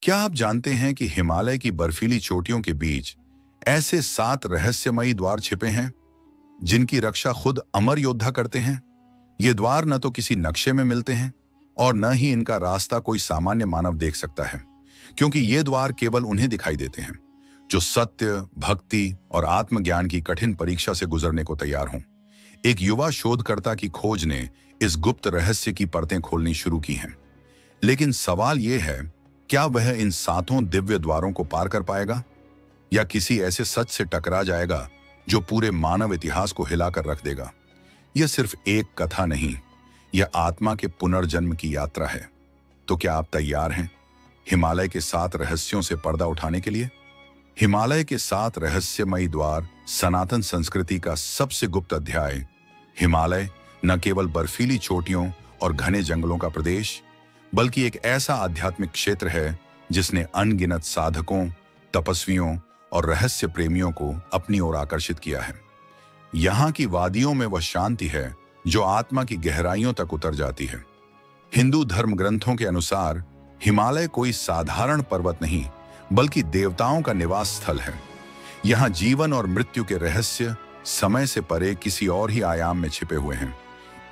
क्या आप जानते हैं कि हिमालय की बर्फीली चोटियों के बीच ऐसे 7 रहस्यमयी द्वार छिपे हैं जिनकी रक्षा खुद अमर योद्धा करते हैं? ये द्वार न तो किसी नक्शे में मिलते हैं और न ही इनका रास्ता कोई सामान्य मानव देख सकता है, क्योंकि ये द्वार केवल उन्हें दिखाई देते हैं जो सत्य, भक्ति और आत्मज्ञान की कठिन परीक्षा से गुजरने को तैयार हों। एक युवा शोधकर्ता की खोज ने इस गुप्त रहस्य की परतें खोलनी शुरू की हैं। लेकिन सवाल यह है, क्या वह इन 7 दिव्य द्वारों को पार कर पाएगा या किसी ऐसे सच से टकरा जाएगा जो पूरे मानव इतिहास को हिलाकर रख देगा? यह सिर्फ एक कथा नहीं, यह आत्मा के पुनर्जन्म की यात्रा है। तो क्या आप तैयार हैं हिमालय के 7 रहस्यों से पर्दा उठाने के लिए? हिमालय के 7 रहस्यमयी द्वार सनातन संस्कृति का सबसे गुप्त अध्याय। हिमालय न केवल बर्फीली चोटियों और घने जंगलों का प्रदेश, बल्कि एक ऐसा आध्यात्मिक क्षेत्र है जिसने अनगिनत साधकों, तपस्वियों और रहस्य प्रेमियों को अपनी ओर आकर्षित किया है। यहाँ की वादियों में वह शांति है जो आत्मा की गहराइयों तक उतर जाती है। हिंदू धर्म ग्रंथों के अनुसार हिमालय कोई साधारण पर्वत नहीं, बल्कि देवताओं का निवास स्थल है। यहाँ जीवन और मृत्यु के रहस्य समय से परे किसी और ही आयाम में छिपे हुए हैं।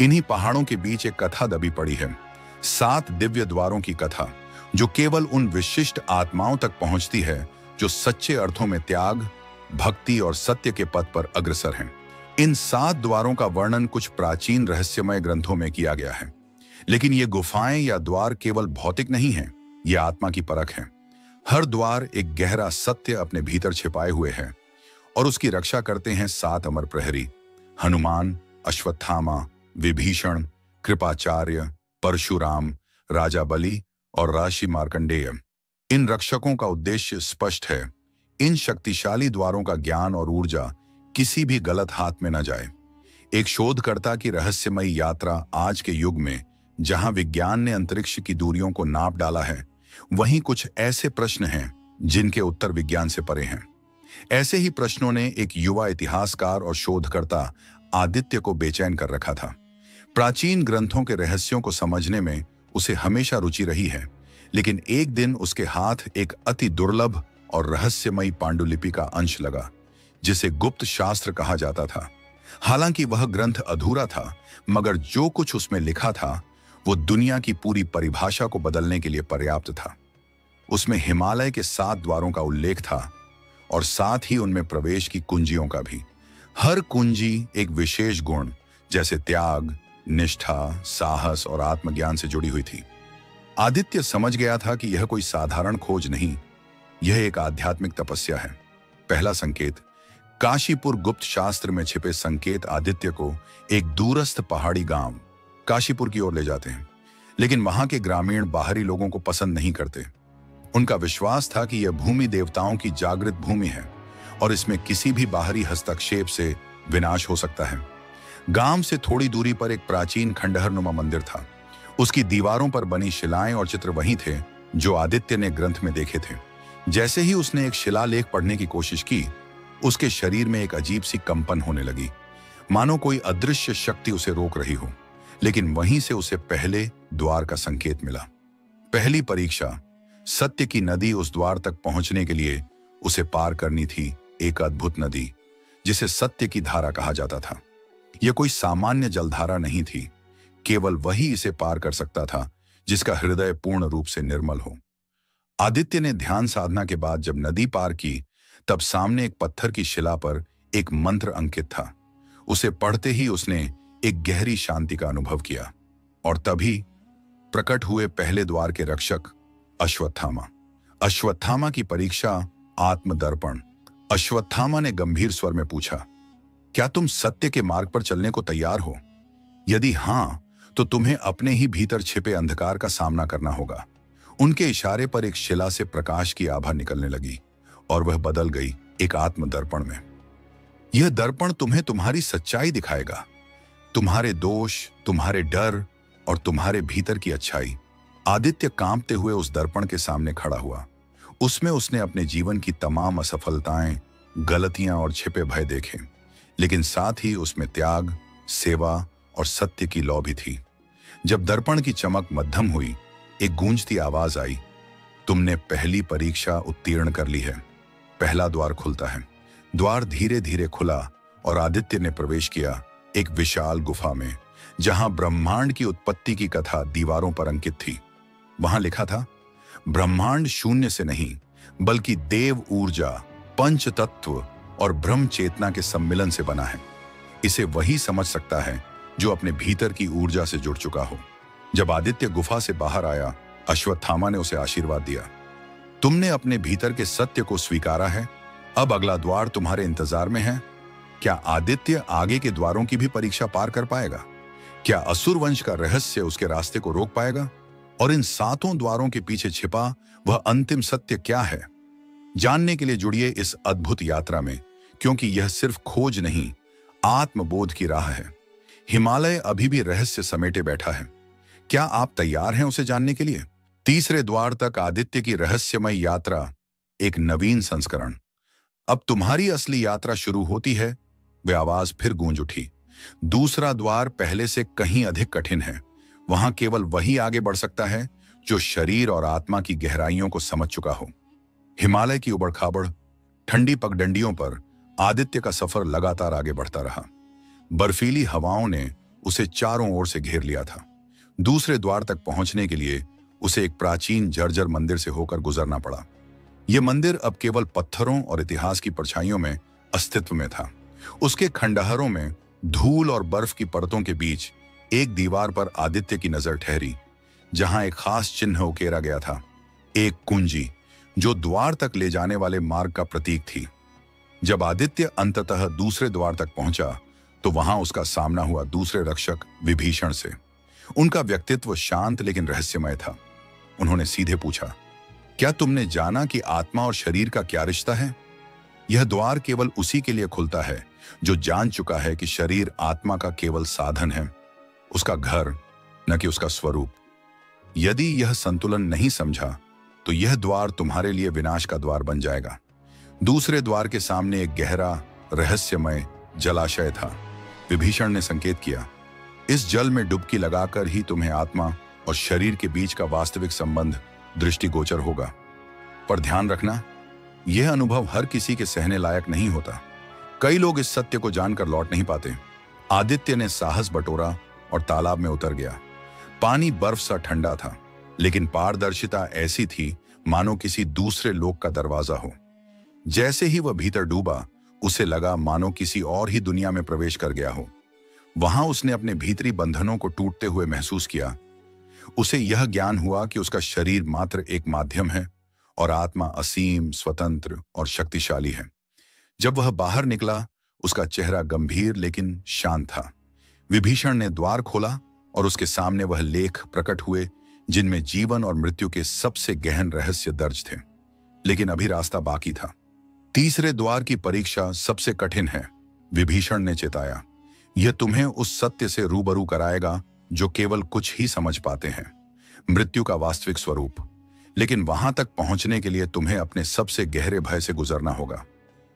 इन्हीं पहाड़ों के बीच एक कथा दबी पड़ी है, 7 दिव्य द्वारों की कथा, जो केवल उन विशिष्ट आत्माओं तक पहुंचती है जो सच्चे अर्थों में त्याग, भक्ति और सत्य के पथ पर अग्रसर हैं। इन 7 द्वारों का वर्णन कुछ प्राचीन रहस्यमय ग्रंथों में किया गया है, लेकिन ये गुफाएं या द्वार केवल भौतिक नहीं हैं, ये आत्मा की परख है। हर द्वार एक गहरा सत्य अपने भीतर छिपाए हुए है और उसकी रक्षा करते हैं 7 अमर प्रहरी: हनुमान, अश्वत्थामा, विभीषण, कृपाचार्य, परशुराम, राजा बलि और ऋषि मार्कंडेय। इन रक्षकों का उद्देश्य स्पष्ट है, इन शक्तिशाली द्वारों का ज्ञान और ऊर्जा किसी भी गलत हाथ में न जाए। एक शोधकर्ता की रहस्यमयी यात्रा आज के युग में, जहां विज्ञान ने अंतरिक्ष की दूरियों को नाप डाला है, वहीं कुछ ऐसे प्रश्न हैं जिनके उत्तर विज्ञान से परे हैं। ऐसे ही प्रश्नों ने एक युवा इतिहासकार और शोधकर्ता आदित्य को बेचैन कर रखा था। प्राचीन ग्रंथों के रहस्यों को समझने में उसे हमेशा रुचि रही है, लेकिन एक दिन उसके हाथ एक अति दुर्लभ और रहस्यमयी पांडुलिपि का अंश लगा, जिसे गुप्त शास्त्र कहा जाता था। हालांकि वह ग्रंथ अधूरा था, मगर जो कुछ उसमें लिखा था वो दुनिया की पूरी परिभाषा को बदलने के लिए पर्याप्त था। उसमें हिमालय के 7 द्वारों का उल्लेख था और साथ ही उनमें प्रवेश की कुंजियों का भी। हर कुंजी एक विशेष गुण जैसे त्याग, निष्ठा, साहस और आत्मज्ञान से जुड़ी हुई थी। आदित्य समझ गया था कि यह कोई साधारण खोज नहीं, यह एक आध्यात्मिक तपस्या है। पहला संकेत: काशीपुर गुप्त शास्त्र में छिपे संकेत आदित्य को एक दूरस्थ पहाड़ी गांव काशीपुर की ओर ले जाते हैं, लेकिन वहां के ग्रामीण बाहरी लोगों को पसंद नहीं करते। उनका विश्वास था कि यह भूमि देवताओं की जागृत भूमि है और इसमें किसी भी बाहरी हस्तक्षेप से विनाश हो सकता है। गांव से थोड़ी दूरी पर एक प्राचीन खंडहरनुमा मंदिर था। उसकी दीवारों पर बनी शिलाएं और चित्र वही थे जो आदित्य ने ग्रंथ में देखे थे। जैसे ही उसने एक शिलालेख पढ़ने की कोशिश की, उसके शरीर में एक अजीब सी कंपन होने लगी, मानो कोई अदृश्य शक्ति उसे रोक रही हो। लेकिन वहीं से उसे पहले द्वार का संकेत मिला। पहली परीक्षा: सत्य की नदी उस द्वार तक पहुंचने के लिए उसे पार करनी थी एक अद्भुत नदी, जिसे सत्य की धारा कहा जाता था। यह कोई सामान्य जलधारा नहीं थी, केवल वही इसे पार कर सकता था जिसका हृदय पूर्ण रूप से निर्मल हो। आदित्य ने ध्यान साधना के बाद जब नदी पार की, तब सामने एक पत्थर की शिला पर एक मंत्र अंकित था। उसे पढ़ते ही उसने एक गहरी शांति का अनुभव किया और तभी प्रकट हुए पहले द्वार के रक्षक अश्वत्थामा। अश्वत्थामा की परीक्षा: आत्मदर्पण। अश्वत्थामा ने गंभीर स्वर में पूछा, क्या तुम सत्य के मार्ग पर चलने को तैयार हो? यदि हां, तो तुम्हें अपने ही भीतर छिपे अंधकार का सामना करना होगा। उनके इशारे पर एक शिला से प्रकाश की आभा निकलने लगी और वह बदल गई एक आत्मदर्पण में। यह दर्पण तुम्हें तुम्हारी सच्चाई दिखाएगा, तुम्हारे दोष, तुम्हारे डर और तुम्हारे भीतर की अच्छाई। आदित्य कांपते हुए उस दर्पण के सामने खड़ा हुआ। उसमें उसने अपने जीवन की तमाम असफलताएं, गलतियां और छिपे भय देखे, लेकिन साथ ही उसमें त्याग, सेवा और सत्य की लौ भी थी। जब दर्पण की चमक मध्यम हुई, एक गूंजती आवाज आई, तुमने पहली परीक्षा उत्तीर्ण कर ली है। पहला द्वार खुलता है। द्वार धीरे धीरे खुला और आदित्य ने प्रवेश किया एक विशाल गुफा में, जहां ब्रह्मांड की उत्पत्ति की कथा दीवारों पर अंकित थी। वहां लिखा था, ब्रह्मांड शून्य से नहीं बल्कि देव ऊर्जा, पंच तत्व और ब्रह्म चेतना के सम्मिलन से बना है। इसे वही समझ सकता है जो अपने भीतर की ऊर्जा से जुड़ चुका हो। जब आदित्य गुफा से बाहर आया, अश्वत्थामा ने उसे आशीर्वाद दिया। तुमने अपने भीतर के सत्य को स्वीकारा है। अब अगला द्वार तुम्हारे इंतजार में है। क्या आदित्य आगे के द्वारों की भी परीक्षा पार कर पाएगा? क्या असुर वंश का रहस्य उसके रास्ते को रोक पाएगा? और इन 7 द्वारों के पीछे छिपा वह अंतिम सत्य क्या है? जानने के लिए जुड़िए इस अद्भुत यात्रा में, क्योंकि यह सिर्फ खोज नहीं, आत्मबोध की राह है। हिमालय अभी भी रहस्य समेटे बैठा है। क्या आप तैयार हैं उसे जानने के लिए? तीसरे द्वार तक आदित्य की रहस्यमय यात्रा, एक नवीन संस्करण। अब तुम्हारी असली यात्रा शुरू होती है। वह आवाज फिर गूंज उठी। दूसरा द्वार पहले से कहीं अधिक कठिन है। वहां केवल वही आगे बढ़ सकता है जो शरीर और आत्मा की गहराइयों को समझ चुका हो। हिमालय की उबड़-खाबड़ ठंडी पगडंडियों पर आदित्य का सफर लगातार आगे बढ़ता रहा। बर्फीली हवाओं ने उसे चारों ओर से घेर लिया था। दूसरे द्वार तक पहुंचने के लिए उसे एक प्राचीन जर्जर मंदिर से होकर गुजरना पड़ा। यह मंदिर अब केवल पत्थरों और इतिहास की परछाइयों में अस्तित्व में था। उसके खंडहरों में धूल और बर्फ की परतों के बीच एक दीवार पर आदित्य की नजर ठहरी, जहां एक खास चिन्ह उकेरा गया था, एक कुंजी जो द्वार तक ले जाने वाले मार्ग का प्रतीक थी। जब आदित्य अंततः दूसरे द्वार तक पहुंचा तो वहां उसका सामना हुआ दूसरे रक्षक विभीषण से। उनका व्यक्तित्व शांत लेकिन रहस्यमय था। उन्होंने सीधे पूछा, क्या तुमने जाना कि आत्मा और शरीर का क्या रिश्ता है? यह द्वार केवल उसी के लिए खुलता है जो जान चुका है कि शरीर आत्मा का केवल साधन है, उसका घर, न कि उसका स्वरूप। यदि यह संतुलन नहीं समझा तो यह द्वार तुम्हारे लिए विनाश का द्वार बन जाएगा। दूसरे द्वार के सामने एक गहरा रहस्यमय जलाशय था। विभीषण ने संकेत किया, इस जल में डुबकी लगाकर ही तुम्हें आत्मा और शरीर के बीच का वास्तविक संबंध दृष्टिगोचर होगा। पर ध्यान रखना, यह अनुभव हर किसी के सहने लायक नहीं होता। कई लोग इस सत्य को जानकर लौट नहीं पाते। आदित्य ने साहस बटोरा और तालाब में उतर गया। पानी बर्फ सा ठंडा था, लेकिन पारदर्शिता ऐसी थी मानो किसी दूसरे लोक का दरवाजा हो। जैसे ही वह भीतर डूबा, उसे लगा मानो किसी और ही दुनिया में प्रवेश कर गया हो। वहां उसने अपने भीतरी बंधनों को टूटते हुए महसूस किया। उसे यह ज्ञान हुआ कि उसका शरीर मात्र एक माध्यम है और आत्मा असीम, स्वतंत्र और शक्तिशाली है। जब वह बाहर निकला, उसका चेहरा गंभीर लेकिन शांत था। विभीषण ने द्वार खोला और उसके सामने वह लेख प्रकट हुए जिनमें जीवन और मृत्यु के सबसे गहन रहस्य दर्ज थे। लेकिन अभी रास्ता बाकी था। तीसरे द्वार की परीक्षा सबसे कठिन है, विभीषण ने चेताया। यह तुम्हें उस सत्य से रूबरू कराएगा जो केवल कुछ ही समझ पाते हैं, मृत्यु का वास्तविक स्वरूप। लेकिन वहां तक पहुंचने के लिए तुम्हें अपने सबसे गहरे भय से गुजरना होगा।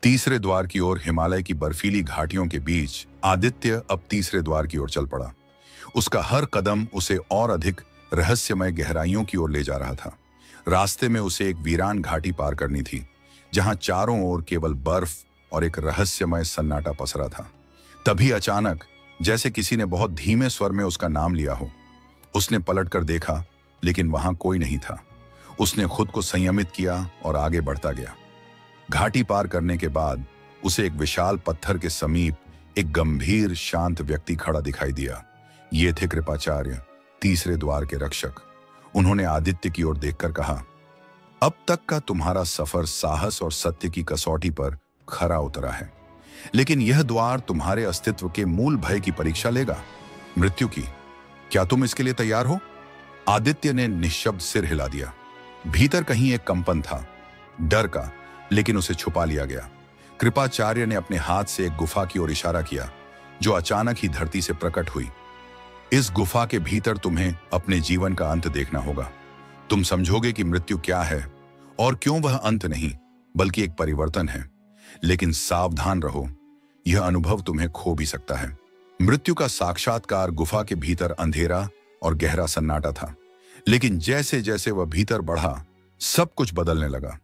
तीसरे द्वार की ओर हिमालय की बर्फीली घाटियों के बीच आदित्य अब तीसरे द्वार की ओर चल पड़ा। उसका हर कदम उसे और अधिक रहस्यमय गहराइयों की ओर ले जा रहा था। रास्ते में उसे एक वीरान घाटी पार करनी थी, जहां चारों ओर केवल बर्फ और एक रहस्यमय सन्नाटा पसरा था। तभी अचानक, जैसे किसी ने बहुत धीमे स्वर में उसका नाम लिया हो, उसने पलटकर देखा, लेकिन वहां कोई नहीं था। उसने खुद को संयमित किया और आगे बढ़ता गया। घाटी पार करने के बाद उसे एक विशाल पत्थर के समीप एक गंभीर शांत व्यक्ति खड़ा दिखाई दिया। ये थे कृपाचार्य, तीसरे द्वार के रक्षक। उन्होंने आदित्य की ओर देखकर कहा, अब तक का तुम्हारा सफर साहस और सत्य की कसौटी पर खरा उतरा है, लेकिन यह द्वार तुम्हारे अस्तित्व के मूल भय की परीक्षा लेगा, मृत्यु की। क्या तुम इसके लिए तैयार हो? आदित्य ने निश्शब्द सिर हिला दिया। भीतर कहीं एक कंपन था, डर का, लेकिन उसे छुपा लिया गया। कृपाचार्य ने अपने हाथ से एक गुफा की ओर इशारा किया, जो अचानक ही धरती से प्रकट हुई। इस गुफा के भीतर तुम्हें अपने जीवन का अंत देखना होगा। तुम समझोगे कि मृत्यु क्या है और क्यों वह अंत नहीं, बल्कि एक परिवर्तन है। लेकिन सावधान रहो, यह अनुभव तुम्हें खो भी सकता है। मृत्यु का साक्षात्कार गुफा के भीतर अंधेरा और गहरा सन्नाटा था, लेकिन जैसे जैसे वह भीतर बढ़ा, सब कुछ बदलने लगा।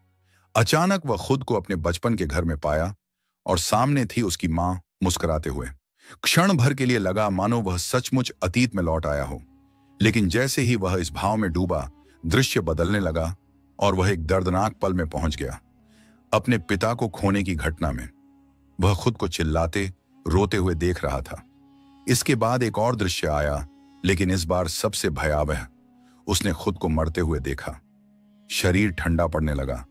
अचानक वह खुद को अपने बचपन के घर में पाया और सामने थी उसकी मां मुस्कुराते हुए। क्षण भर के लिए लगा मानो वह सचमुच अतीत में लौट आया हो। लेकिन जैसे ही वह इस भाव में डूबा, दृश्य बदलने लगा और वह एक दर्दनाक पल में पहुंच गया। अपने पिता को खोने की घटना में वह खुद को चिल्लाते रोते हुए देख रहा था। इसके बाद एक और दृश्य आया, लेकिन इस बार सबसे भयावह। उसने खुद को मरते हुए देखा। शरीर ठंडा पड़ने लगा,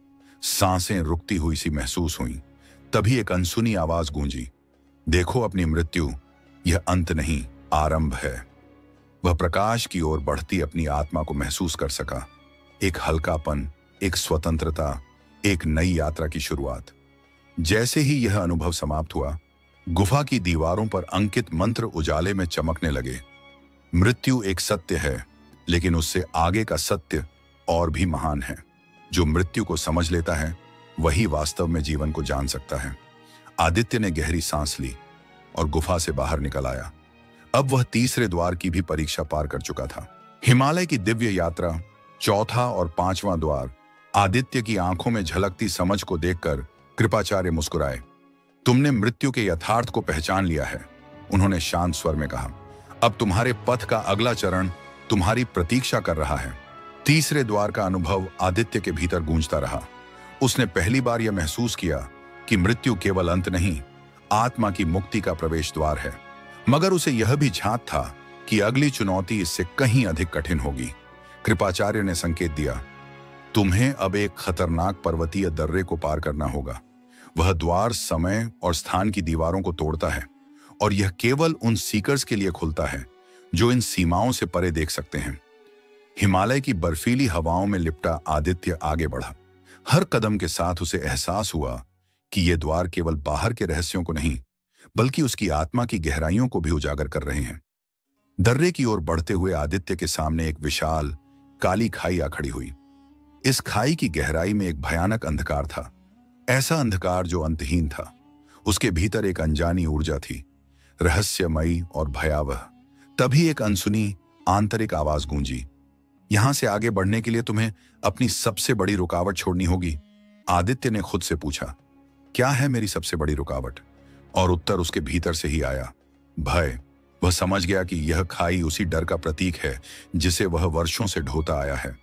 सांसें रुकती हुई सी महसूस हुई। तभी एक अनसुनी आवाज गूंजी, देखो अपनी मृत्यु, यह अंत नहीं, आरंभ है। वह प्रकाश की ओर बढ़ती अपनी आत्मा को महसूस कर सका। एक हल्कापन, एक स्वतंत्रता, एक नई यात्रा की शुरुआत। जैसे ही यह अनुभव समाप्त हुआ, गुफा की दीवारों पर अंकित मंत्र उजाले में चमकने लगे। मृत्यु एक सत्य है, लेकिन उससे आगे का सत्य और भी महान है। जो मृत्यु को समझ लेता है, वही वास्तव में जीवन को जान सकता है। आदित्य ने गहरी सांस ली और गुफा से बाहर निकल आया। अब वह तीसरे द्वार की भी परीक्षा पार कर चुका था। हिमालय की दिव्य यात्रा, चौथा और पांचवां द्वार। आदित्य की आंखों में झलकती समझ को देखकर कृपाचार्य मुस्कुराए। तुमने मृत्यु के यथार्थ को पहचान लिया है, उन्होंने शांत स्वर में कहा। अब तुम्हारे पथ का अगला चरण तुम्हारी प्रतीक्षा कर रहा है। तीसरे द्वार का अनुभव आदित्य के भीतर गूंजता रहा। उसने पहली बार यह महसूस किया कि मृत्यु केवल अंत नहीं, आत्मा की मुक्ति का प्रवेश द्वार है। मगर उसे यह भी झांक था कि अगली चुनौती इससे कहीं अधिक कठिन होगी। कृपाचार्य ने संकेत दिया, तुम्हें अब एक खतरनाक पर्वतीय दर्रे को पार करना होगा। वह द्वार समय और स्थान की दीवारों को तोड़ता है, और यह केवल उन सीकर्स के लिए खुलता है जो इन सीमाओं से परे देख सकते हैं। हिमालय की बर्फीली हवाओं में लिपटा आदित्य आगे बढ़ा। हर कदम के साथ उसे एहसास हुआ कि ये द्वार केवल बाहर के रहस्यों को नहीं, बल्कि उसकी आत्मा की गहराइयों को भी उजागर कर रहे हैं। दर्रे की ओर बढ़ते हुए आदित्य के सामने एक विशाल काली खाई आ खड़ी हुई। इस खाई की गहराई में एक भयानक अंधकार था, ऐसा अंधकार जो अंतहीन था। उसके भीतर एक अनजानी ऊर्जा थी, रहस्यमयी और भयावह। तभी एक अनसुनी आंतरिक आवाज गूंजी, यहां से आगे बढ़ने के लिए तुम्हें अपनी सबसे बड़ी रुकावट छोड़नी होगी। आदित्य ने खुद से पूछा, क्या है मेरी सबसे बड़ी रुकावट? और उत्तर उसके भीतर से ही आया, भय। वह समझ गया कि यह खाई उसी डर का प्रतीक है जिसे वह वर्षों से ढोता आया है।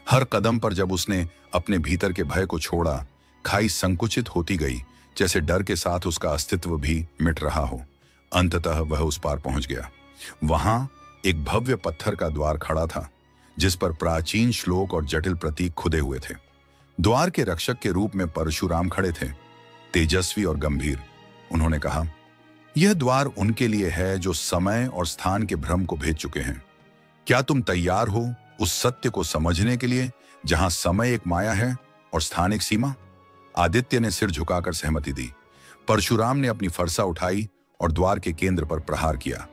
हर कदम पर जब उसने अपने भीतर के भय को छोड़ा, खाई संकुचित होती गई, जैसे डर के साथ उसका अस्तित्व भी मिट रहा हो। अंततः वह उस पार पहुंच गया। वहां एक भव्य पत्थर का द्वार खड़ा था, जिस पर प्राचीन श्लोक और जटिल प्रतीक खुदे हुए थे। द्वार के रक्षक के रूप में परशुराम खड़े थे, तेजस्वी और गंभीर। उन्होंने कहा, यह द्वार उनके लिए है जो समय और स्थान के भ्रम को भेद चुके हैं। क्या तुम तैयार हो उस सत्य को समझने के लिए जहां समय एक माया है और स्थान एक सीमा? आदित्य ने सिर झुकाकर सहमति दी। परशुराम ने अपनी फरसा उठाई और द्वार के केंद्र पर प्रहार किया।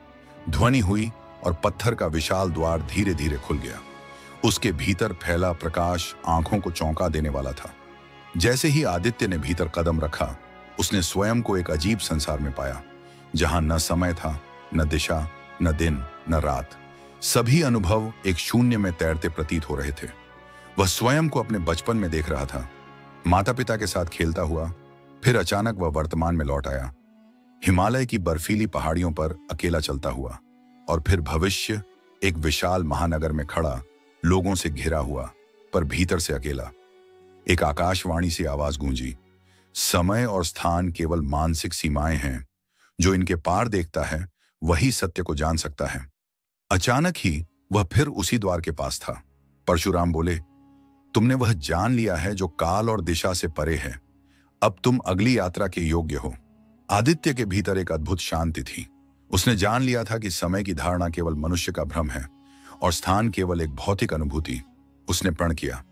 ध्वनि हुई और पत्थर का विशाल द्वार धीरे धीरे खुल गया। उसके भीतर फैला प्रकाश आंखों को चौंका देने वाला था। जैसे ही आदित्य ने भीतर कदम रखा, उसने स्वयं को एक अजीब संसार में पाया, जहां न समय था, न दिशा, न दिन, न रात। सभी अनुभव एक शून्य में तैरते प्रतीत हो रहे थे। वह स्वयं को अपने बचपन में देख रहा था, माता पिता के साथ खेलता हुआ। फिर अचानक वह वर्तमान में लौट आया, हिमालय की बर्फीली पहाड़ियों पर अकेला चलता हुआ। और फिर भविष्य, एक विशाल महानगर में खड़ा, लोगों से घिरा हुआ, पर भीतर से अकेला। एक आकाशवाणी सी आवाज गूंजी, समय और स्थान केवल मानसिक सीमाएं हैं, जो इनके पार देखता है वही सत्य को जान सकता है। अचानक ही वह फिर उसी द्वार के पास था। परशुराम बोले, तुमने वह जान लिया है जो काल और दिशा से परे है। अब तुम अगली यात्रा के योग्य हो। आदित्य के भीतर एक अद्भुत शांति थी। उसने जान लिया था कि समय की धारणा केवल मनुष्य का भ्रम है और स्थान केवल एक भौतिक अनुभूति। उसने प्रण किया,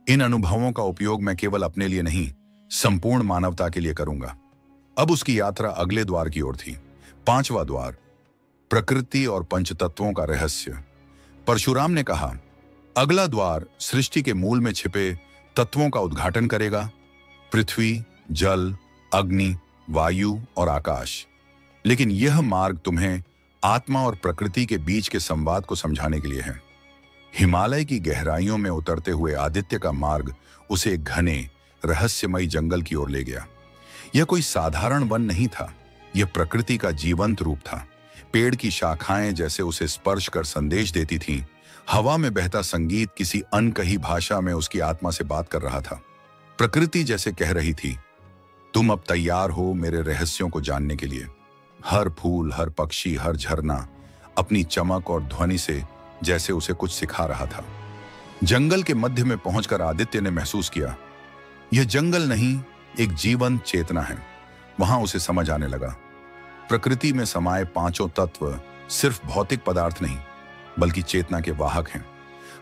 इन अनुभवों का उपयोग मैं केवल अपने लिए नहीं, संपूर्ण मानवता के लिए करूंगा। अब उसकी यात्रा अगले द्वार की ओर थी, पांचवा द्वार, प्रकृति और पंचतत्वों का रहस्य। परशुराम ने कहा, अगला द्वार सृष्टि के मूल में छिपे तत्वों का उद्घाटन करेगा, पृथ्वी, जल, अग्नि, वायु और आकाश। लेकिन यह मार्ग तुम्हें आत्मा और प्रकृति के बीच के संवाद को समझाने के लिए है। हिमालय की गहराइयों में उतरते हुए आदित्य का मार्ग उसे एक घने रहस्यमयी जंगल की ओर ले गया। यह कोई साधारण वन नहीं था, यह प्रकृति का जीवंत रूप था। पेड़ की शाखाएं जैसे उसे स्पर्श कर संदेश देती थीं, हवा में बहता संगीत किसी अनकही भाषा में उसकी आत्मा से बात कर रहा था। प्रकृति जैसे कह रही थी, तुम अब तैयार हो मेरे रहस्यों को जानने के लिए। हर फूल, हर पक्षी, हर झरना अपनी चमक और ध्वनि से जैसे उसे कुछ सिखा रहा था। जंगल के मध्य में पहुंचकर आदित्य ने महसूस किया, यह जंगल नहीं, एक जीवंत चेतना है। वहां उसे समझ आने लगा, प्रकृति में समाये पांचों तत्व सिर्फ भौतिक पदार्थ नहीं, बल्कि चेतना के वाहक हैं।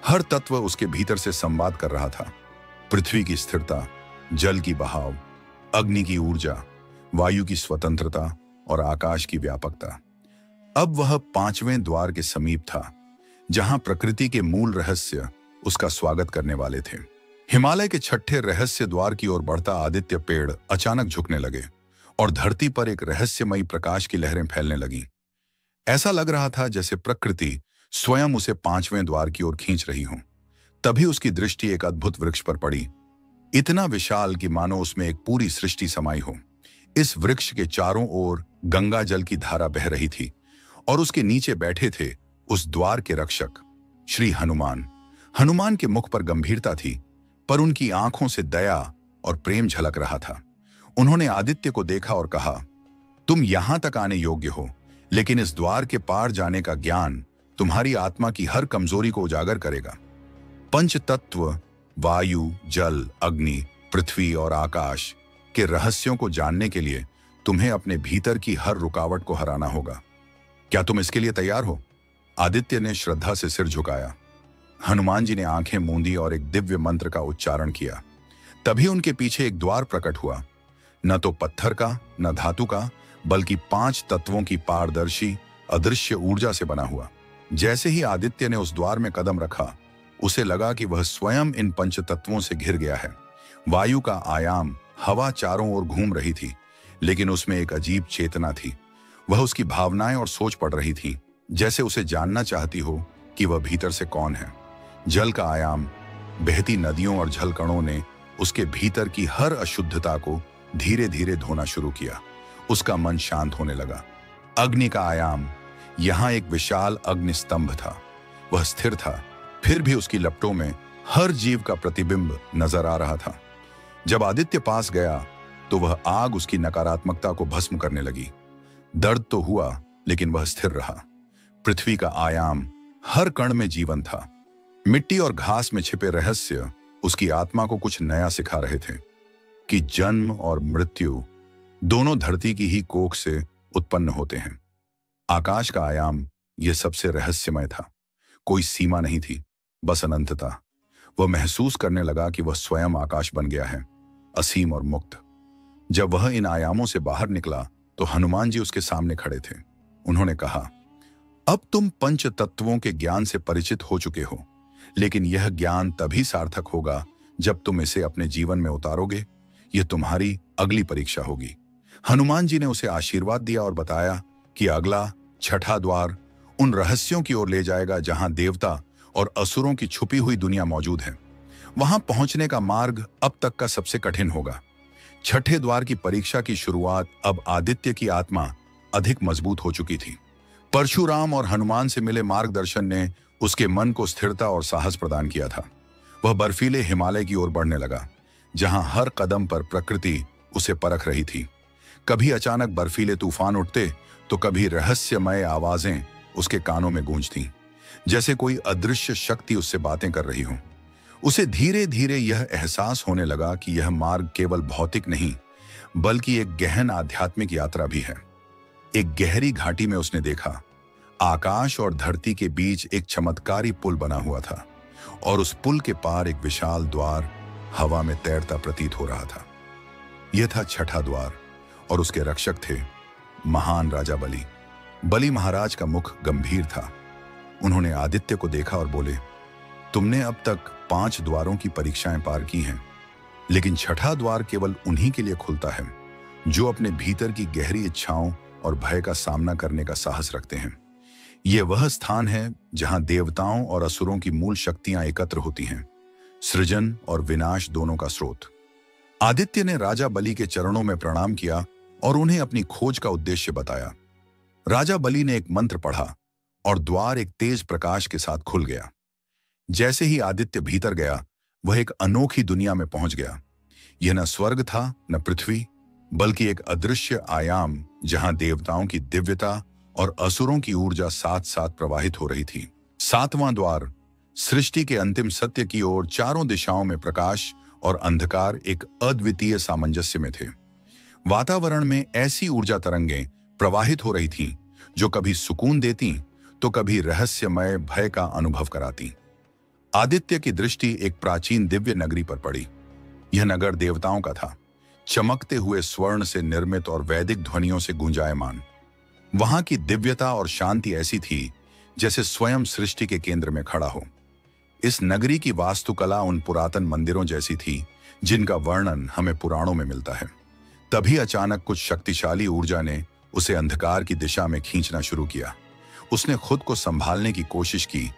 हर तत्व उसके भीतर से संवाद कर रहा था। पृथ्वी की स्थिरता, जल की बहाव, अग्नि की ऊर्जा, वायु की स्वतंत्रता और आकाश की व्यापकता। अब वह पांचवें द्वार के समीप था, जहां प्रकृति के मूल रहस्य उसका स्वागत करने वाले थे। हिमालय के छठे रहस्य द्वार की ओर बढ़ता आदित्य पेड़ अचानक झुकने लगे और धरती पर एक रहस्यमयी प्रकाश की लहरें फैलने लगीं। ऐसा लग रहा था जैसे प्रकृति स्वयं उसे पांचवें द्वार की ओर खींच रही हो। तभी उसकी दृष्टि एक अद्भुत वृक्ष पर पड़ी, इतना विशाल कि मानो उसमें एक पूरी सृष्टि समाई हो। इस वृक्ष के चारों ओर गंगा जल की धारा बह रही थी और उसके नीचे बैठे थे उस द्वार के रक्षक श्री हनुमान। हनुमान के मुख पर गंभीरता थी, पर उनकी आंखों से दया और प्रेम झलक रहा था। उन्होंने आदित्य को देखा और कहा, तुम यहां तक आने योग्य हो, लेकिन इस द्वार के पार जाने का ज्ञान तुम्हारी आत्मा की हर कमजोरी को उजागर करेगा। पंच तत्व वायु, जल, अग्नि, पृथ्वी और आकाश के रहस्यों को जानने के लिए तुम्हें अपने भीतर की हर रुकावट को हराना होगा। क्या तुम इसके लिए तैयार हो? आदित्य ने श्रद्धा से सिर झुकाया। हनुमान जी ने आंखें मूंदी और एक दिव्य मंत्र का उच्चारण किया। तभी उनके पीछे एक द्वार प्रकट हुआ, न तो पत्थर का, न धातु का, बल्कि 5 तत्वों की पारदर्शी अदृश्य ऊर्जा से बना हुआ। जैसे ही आदित्य ने उस द्वार में कदम रखा, उसे लगा कि वह स्वयं इन पंच तत्वों से घिर गया है। वायु का आयाम, हवा चारों ओर घूम रही थी, लेकिन उसमें एक अजीब चेतना थी। वह उसकी भावनाएं और सोच पढ़ रही थी, जैसे उसे जानना चाहती हो कि वह भीतर से कौन है। जल का आयाम, बहती नदियों और जलकणों ने उसके भीतर की हर अशुद्धता को धीरे धीरे धोना शुरू किया। उसका मन शांत होने लगा। अग्नि का आयाम, यहां एक विशाल अग्नि स्तंभ था। वह स्थिर था, फिर भी उसकी लपटों में हर जीव का प्रतिबिंब नजर आ रहा था। जब आदित्य पास गया तो वह आग उसकी नकारात्मकता को भस्म करने लगी। दर्द तो हुआ, लेकिन वह स्थिर रहा। पृथ्वी का आयाम, हर कण में जीवन था। मिट्टी और घास में छिपे रहस्य उसकी आत्मा को कुछ नया सिखा रहे थे कि जन्म और मृत्यु दोनों धरती की ही कोख से उत्पन्न होते हैं। आकाश का आयाम, यह सबसे रहस्यमय था। कोई सीमा नहीं थी, बस अनंतता। वह महसूस करने लगा कि वह स्वयं आकाश बन गया है, असीम और मुक्त। जब वह इन आयामों से बाहर निकला तो हनुमान जी उसके सामने खड़े थे। उन्होंने कहा, अब तुम पंच तत्वों के ज्ञान से परिचित हो चुके हो, लेकिन यह ज्ञान तभी सार्थक होगा जब तुम इसे अपने जीवन में उतारोगे। यह तुम्हारी अगली परीक्षा होगी। हनुमान जी ने उसे आशीर्वाद दिया और बताया कि अगला छठा द्वार उन रहस्यों की ओर ले जाएगा जहां देवता और असुरों की छुपी हुई दुनिया मौजूद है। वहां पहुंचने का मार्ग अब तक का सबसे कठिन होगा। छठे द्वार की परीक्षा की शुरुआत अब आदित्य की आत्मा अधिक मजबूत हो चुकी थी। परशुराम और हनुमान से मिले मार्गदर्शन ने उसके मन को स्थिरता और साहस प्रदान किया था। वह बर्फीले हिमालय की ओर बढ़ने लगा, जहां हर कदम पर प्रकृति उसे परख रही थी। कभी अचानक बर्फीले तूफान उठते तो कभी रहस्यमय आवाजें उसके कानों में गूंजती, जैसे कोई अदृश्य शक्ति उससे बातें कर रही हो। उसे धीरे धीरे यह एहसास होने लगा कि यह मार्ग केवल भौतिक नहीं, बल्कि एक गहन आध्यात्मिक यात्रा भी है। एक गहरी घाटी में उसने देखा, आकाश और धरती के बीच एक चमत्कारी पुल बना हुआ था और उस पुल के पार एक विशाल द्वार हवा में तैरता प्रतीत हो रहा था। यह था छठा द्वार और उसके रक्षक थे महान राजा बलि। बलि महाराज का मुख गंभीर था। उन्होंने आदित्य को देखा और बोले, तुमने अब तक 5 द्वारों की परीक्षाएं पार की हैं, लेकिन छठा द्वार केवल उन्हीं के लिए खुलता है जो अपने भीतर की गहरी इच्छाओं और भय का सामना करने का साहस रखते हैं। ये वह स्थान है जहां देवताओं और असुरों की मूल शक्तियां एकत्र होती हैं, सृजन और विनाश दोनों का स्रोत। आदित्य ने राजा बलि के चरणों में प्रणाम किया और उन्हें अपनी खोज का उद्देश्य बताया। राजा बलि ने एक मंत्र पढ़ा और द्वार एक तेज प्रकाश के साथ खुल गया। जैसे ही आदित्य भीतर गया, वह एक अनोखी दुनिया में पहुंच गया। यह न स्वर्ग था न पृथ्वी, बल्कि एक अदृश्य आयाम जहां देवताओं की दिव्यता और असुरों की ऊर्जा साथ साथ प्रवाहित हो रही थी। सातवां द्वार सृष्टि के अंतिम सत्य की ओर। चारों दिशाओं में प्रकाश और अंधकार एक अद्वितीय सामंजस्य में थे। वातावरण में ऐसी ऊर्जा तरंगें प्रवाहित हो रही थीं जो कभी सुकून देती तो कभी रहस्यमय भय का अनुभव कराती। आदित्य की दृष्टि एक प्राचीन दिव्य नगरी पर पड़ी। यह नगर देवताओं का था, चमकते हुए स्वर्ण से निर्मित और वैदिक ध्वनियों से गूंजायमान। वहां की दिव्यता और शांति ऐसी थी जैसे स्वयं सृष्टि के केंद्र में खड़ा हो। इस नगरी की वास्तुकला उन पुरातन मंदिरों जैसी थी जिनका वर्णन हमें पुराणों में मिलता है। तभी अचानक कुछ शक्तिशाली ऊर्जा ने उसे अंधकार की दिशा में खींचना शुरू किया। उसने खुद को संभालने की कोशिश की,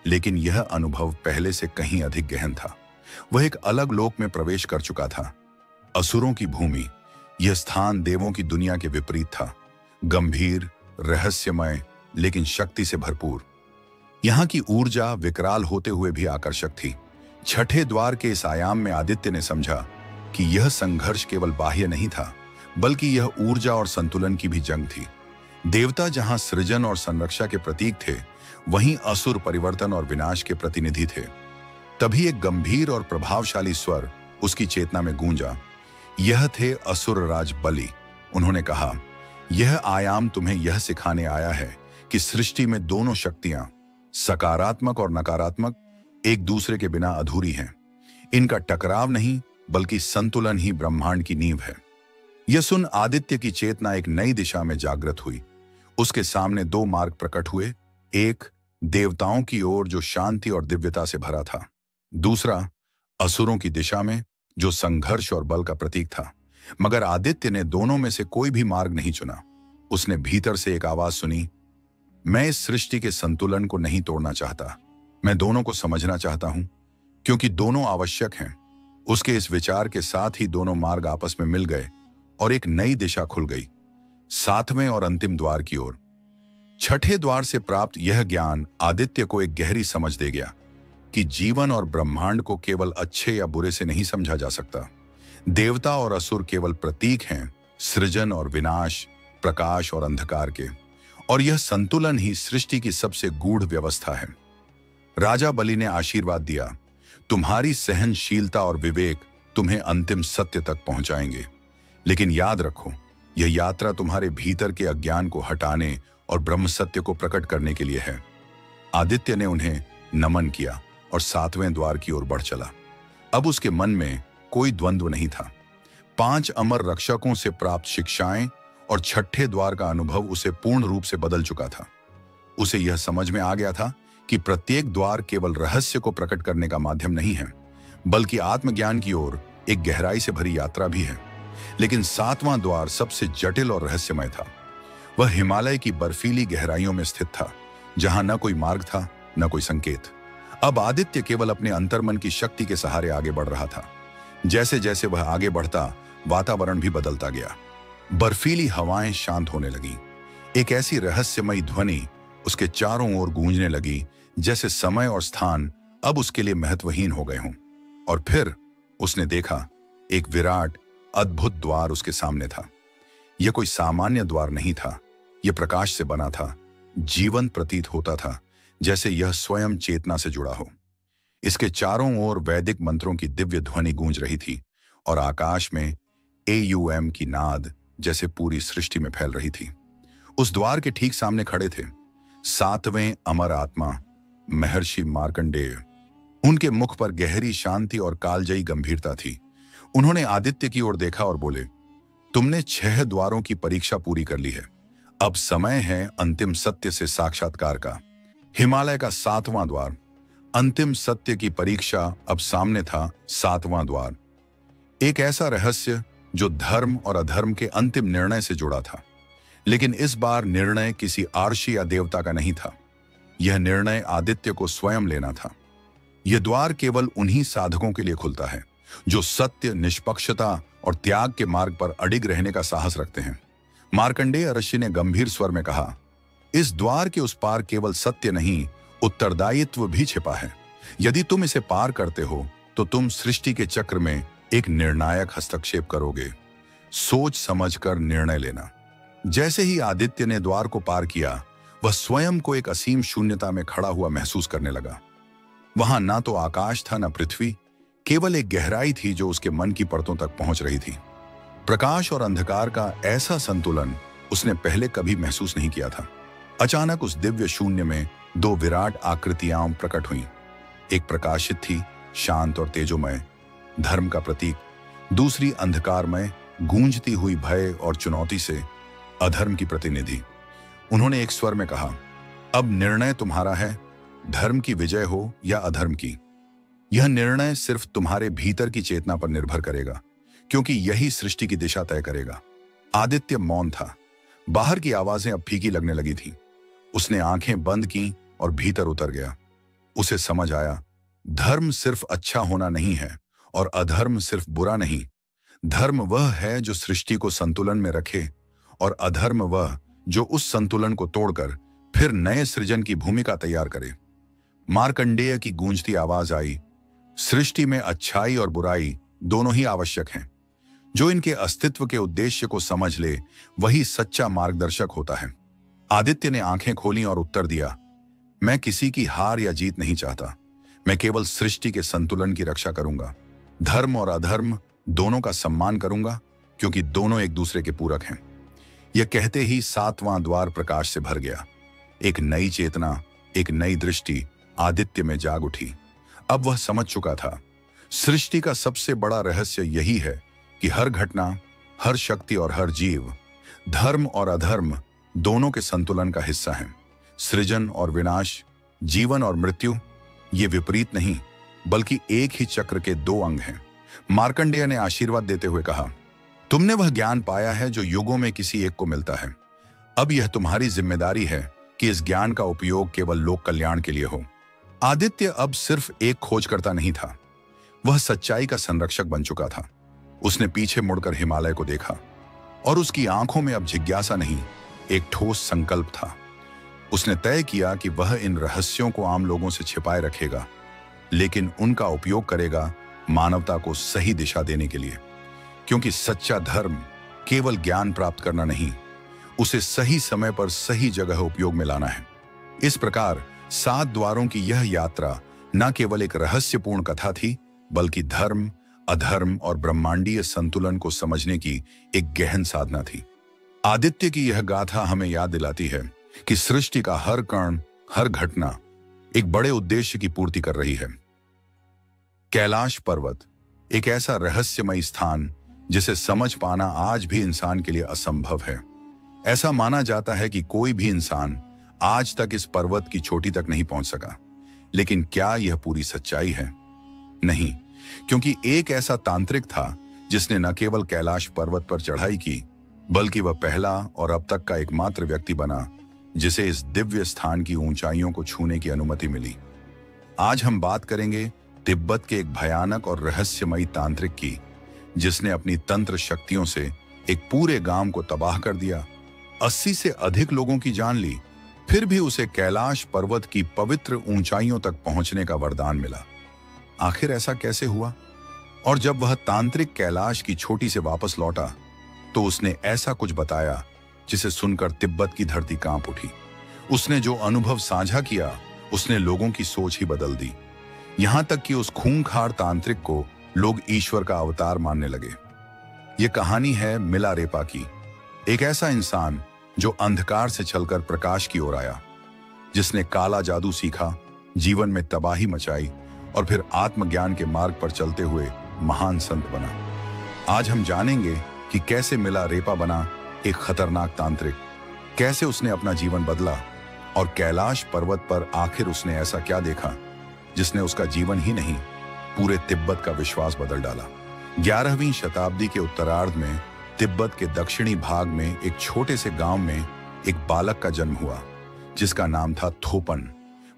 लेकिन यह अनुभव पहले से कहीं अधिक गहन था। वह एक अलग लोक में प्रवेश कर चुका था, असुरों की भूमि। यह स्थान देवों की दुनिया के विपरीत था, गंभीर, रहस्यमय, लेकिन शक्ति से भरपूर। यहां की ऊर्जा विकराल होते हुए भी आकर्षक थी। छठे द्वार के इस आयाम में आदित्य ने समझा कि यह संघर्ष केवल बाह्य नहीं था, बल्कि यह ऊर्जा और संतुलन की भी जंग थी। देवता जहां सृजन और संरक्षा के प्रतीक थे, वहीं असुर परिवर्तन और विनाश के प्रतिनिधि थे। तभी एक गंभीर और प्रभावशाली स्वर उसकी चेतना में गूंजा। यह थे असुर राज बलि। उन्होंने कहा, यह आयाम तुम्हें यह सिखाने आया है कि सृष्टि में दोनों शक्तियां, सकारात्मक और नकारात्मक, एक दूसरे के बिना अधूरी हैं। इनका टकराव नहीं, बल्कि संतुलन ही ब्रह्मांड की नींव है। यह सुन आदित्य की चेतना एक नई दिशा में जागृत हुई। उसके सामने दो मार्ग प्रकट हुए। एक देवताओं की ओर जो शांति और दिव्यता से भरा था, दूसरा असुरों की दिशा में जो संघर्ष और बल का प्रतीक था। मगर आदित्य ने दोनों में से कोई भी मार्ग नहीं चुना। उसने भीतर से एक आवाज सुनी, मैं इस सृष्टि के संतुलन को नहीं तोड़ना चाहता, मैं दोनों को समझना चाहता हूं, क्योंकि दोनों आवश्यक हैं। उसके इस विचार के साथ ही दोनों मार्ग आपस में मिल गए और एक नई दिशा खुल गई, सातवें और अंतिम द्वार की ओर। छठे द्वार से प्राप्त यह ज्ञान आदित्य को एक गहरी समझ दे गया कि जीवन और ब्रह्मांड को केवल अच्छे या बुरे से नहीं समझा जा सकता। देवता और असुर केवल प्रतीक हैं, सृजन और विनाश, प्रकाश और अंधकार के, और यह संतुलन ही सृष्टि की सबसे गूढ़ व्यवस्था है। राजा बलि ने आशीर्वाद दिया, तुम्हारी सहनशीलता और विवेक तुम्हें अंतिम सत्य तक पहुंचाएंगे। लेकिन याद रखो, यह यात्रा तुम्हारे भीतर के अज्ञान को हटाने और ब्रह्म सत्य को प्रकट करने के लिए है। आदित्य ने उन्हें नमन किया और सातवें द्वार की ओर बढ़ चला। अब उसके मन में कोई द्वंद्व नहीं था। 5 अमर रक्षकों से प्राप्त शिक्षाएं और छठे द्वार का अनुभव उसे पूर्ण रूप से बदल चुका था। उसे यह समझ में आ गया था कि प्रत्येक द्वार केवल रहस्य को प्रकट करने का माध्यम नहीं है, बल्कि आत्मज्ञान की ओर एक गहराई से भरी यात्रा भी है। लेकिन सातवां द्वार सबसे जटिल और रहस्यमय था। वह हिमालय की बर्फीली गहराइयों में स्थित था, जहां न कोई मार्ग था, न कोई संकेत। अब आदित्य केवल अपने अंतर्मन की शक्ति के सहारे आगे बढ़ रहा था। जैसे जैसे वह आगे बढ़ता, वातावरण भी बदलता गया। बर्फीली हवाएं शांत होने लगी। एक ऐसी रहस्यमयी ध्वनि उसके चारों ओर गूंजने लगी, जैसे समय और स्थान अब उसके लिए महत्वहीन हो गए हों। और फिर उसने देखा, एक विराट, अद्भुत द्वार उसके सामने था। यह कोई सामान्य द्वार नहीं था, यह प्रकाश से बना था, जीवंत प्रतीत होता था, जैसे यह स्वयं चेतना से जुड़ा हो। इसके चारों ओर वैदिक मंत्रों की दिव्य ध्वनि गूंज रही थी और आकाश में AUM की नाद जैसे पूरी सृष्टि में फैल रही थी। उस द्वार के ठीक सामने खड़े थे 7वें अमर आत्मा महर्षि मार्कंडेय। उनके मुख पर गहरी शांति और कालजयी गंभीरता थी। उन्होंने आदित्य की ओर देखा और बोले, तुमने 6 द्वारों की परीक्षा पूरी कर ली है। अब समय है अंतिम सत्य से साक्षात्कार का। हिमालय का 7वां द्वार, अंतिम सत्य की परीक्षा अब सामने था। 7वां द्वार, एक ऐसा रहस्य जो धर्म और अधर्म के अंतिम निर्णय से जुड़ा था। लेकिन इस बार निर्णय किसी आर्षि या देवता का नहीं था। यह निर्णय आदित्य को स्वयं लेना था। यह द्वार केवल उन्हीं साधकों के लिए खुलता है जो सत्य, निष्पक्षता और त्याग के मार्ग पर अडिग रहने का साहस रखते हैं। मार्कंडेय ऋषि ने गंभीर स्वर में कहा, इस द्वार के उस पार केवल सत्य नहीं, उत्तरदायित्व भी छिपा है। यदि तुम इसे पार करते हो तो तुम सृष्टि के चक्र में एक निर्णायक हस्तक्षेप करोगे। सोच समझकर निर्णय लेना। जैसे ही आदित्य ने द्वार को पार किया, वह स्वयं को एक असीम शून्यता में खड़ा हुआ महसूस करने लगा। वहां ना तो आकाश था, ना पृथ्वी, केवल एक गहराई थी जो उसके मन की परतों तक पहुंच रही थी। प्रकाश और अंधकार का ऐसा संतुलन उसने पहले कभी महसूस नहीं किया था। अचानक उस दिव्य शून्य में दो विराट आकृतियां प्रकट हुईं। एक प्रकाशित थी, शांत और तेजोमय, धर्म का प्रतीक। दूसरी अंधकारमय, गूंजती हुई भय और चुनौती से, अधर्म की प्रतिनिधि। उन्होंने एक स्वर में कहा, अब निर्णय तुम्हारा है, धर्म की विजय हो या अधर्म की। यह निर्णय सिर्फ तुम्हारे भीतर की चेतना पर निर्भर करेगा, क्योंकि यही सृष्टि की दिशा तय करेगा। आदित्य मौन था। बाहर की आवाजें अब फीकी लगने लगी थी। उसने आंखें बंद की और भीतर उतर गया। उसे समझ आया, धर्म सिर्फ अच्छा होना नहीं है और अधर्म सिर्फ बुरा नहीं। धर्म वह है जो सृष्टि को संतुलन में रखे और अधर्म वह जो उस संतुलन को तोड़कर फिर नए सृजन की भूमिका तैयार करे। मार्कंडेय की गूंजती आवाज आई, सृष्टि में अच्छाई और बुराई दोनों ही आवश्यक हैं। जो इनके अस्तित्व के उद्देश्य को समझ ले, वही सच्चा मार्गदर्शक होता है। आदित्य ने आंखें खोली और उत्तर दिया, मैं किसी की हार या जीत नहीं चाहता। मैं केवल सृष्टि के संतुलन की रक्षा करूंगा। धर्म और अधर्म दोनों का सम्मान करूंगा, क्योंकि दोनों एक दूसरे के पूरक हैं। यह कहते ही सातवां द्वार प्रकाश से भर गया। एक नई चेतना, एक नई दृष्टि आदित्य में जाग उठी। अब वह समझ चुका था, सृष्टि का सबसे बड़ा रहस्य यही है कि हर घटना, हर शक्ति और हर जीव धर्म और अधर्म दोनों के संतुलन का हिस्सा है। सृजन और विनाश, जीवन और मृत्यु, ये विपरीत नहीं, बल्कि एक ही चक्र के दो अंग हैं। मार्कंडेय ने आशीर्वाद देते हुए कहा, तुमने वह ज्ञान पाया है जो युगों में किसी एक को मिलता है। अब यह तुम्हारी जिम्मेदारी है कि इस ज्ञान का उपयोग केवल लोक कल्याण के लिए हो। आदित्य अब सिर्फ एक खोजकर्ता नहीं था, वह सच्चाई का संरक्षक बन चुका था। उसने पीछे मुड़कर हिमालय को देखा और उसकी आंखों में अब जिज्ञासा नहीं, एक ठोस संकल्प था। उसने तय किया कि वह इन रहस्यों को आम लोगों से छिपाए रखेगा, लेकिन उनका उपयोग करेगा मानवता को सही दिशा देने के लिए। क्योंकि सच्चा धर्म केवल ज्ञान प्राप्त करना नहीं, उसे सही समय पर सही जगह उपयोग में लाना है। इस प्रकार 7 द्वारों की यह यात्रा न केवल एक रहस्यपूर्ण कथा थी, बल्कि धर्म, अधर्म और ब्रह्मांडीय संतुलन को समझने की एक गहन साधना थी। आदित्य की यह गाथा हमें याद दिलाती है कि सृष्टि का हर कण, हर घटना एक बड़े उद्देश्य की पूर्ति कर रही है। कैलाश पर्वत एक ऐसा रहस्यमय स्थान जिसे समझ पाना आज भी इंसान के लिए असंभव है। ऐसा माना जाता है कि कोई भी इंसान आज तक इस पर्वत की चोटी तक नहीं पहुंच सका। लेकिन क्या यह पूरी सच्चाई है? नहीं, क्योंकि एक ऐसा तांत्रिक था जिसने न केवल कैलाश पर्वत पर चढ़ाई की, बल्कि वह पहला और अब तक का एकमात्र व्यक्ति बना जिसे इस दिव्य स्थान की ऊंचाइयों को छूने की अनुमति मिली। आज हम बात करेंगे तिब्बत के एक भयानक और रहस्यमयी तांत्रिक की, जिसने अपनी तंत्र शक्तियों से एक पूरे गांव को तबाह कर दिया, 80 से अधिक लोगों की जान ली, फिर भी उसे कैलाश पर्वत की पवित्र ऊंचाइयों तक पहुंचने का वरदान मिला। आखिर ऐसा कैसे हुआ? और जब वह तांत्रिक कैलाश की चोटी से वापस लौटा, तो उसने ऐसा कुछ बताया जिसे सुनकर तिब्बत की धरती कांप उठी। उसने जो अनुभव साझा किया, उसने लोगों की सोच ही बदल दी। यहां तक कि उस खूंखार तांत्रिक को लोग ईश्वर का अवतार मानने लगे। यह कहानी है मिलारेपा की, एक ऐसा इंसान जो अंधकार से चलकर प्रकाश की ओर आया, जिसने काला जादू सीखा, जीवन में तबाही मचाई और फिर आत्मज्ञान के मार्ग पर चलते हुए महान संत बना। आज हम जानेंगे कि कैसे मिलारेपा बना एक खतरनाक तांत्रिक, कैसे उसने अपना जीवन बदला और कैलाश पर्वत पर आखिर उसने ऐसा क्या देखा जिसने उसका जीवन ही नहीं, पूरे तिब्बत का विश्वास बदल डाला। 11वीं शताब्दी के उत्तरार्ध में तिब्बत के दक्षिणी भाग में एक छोटे से गांव में एक बालक का जन्म हुआ जिसका नाम था थोपन।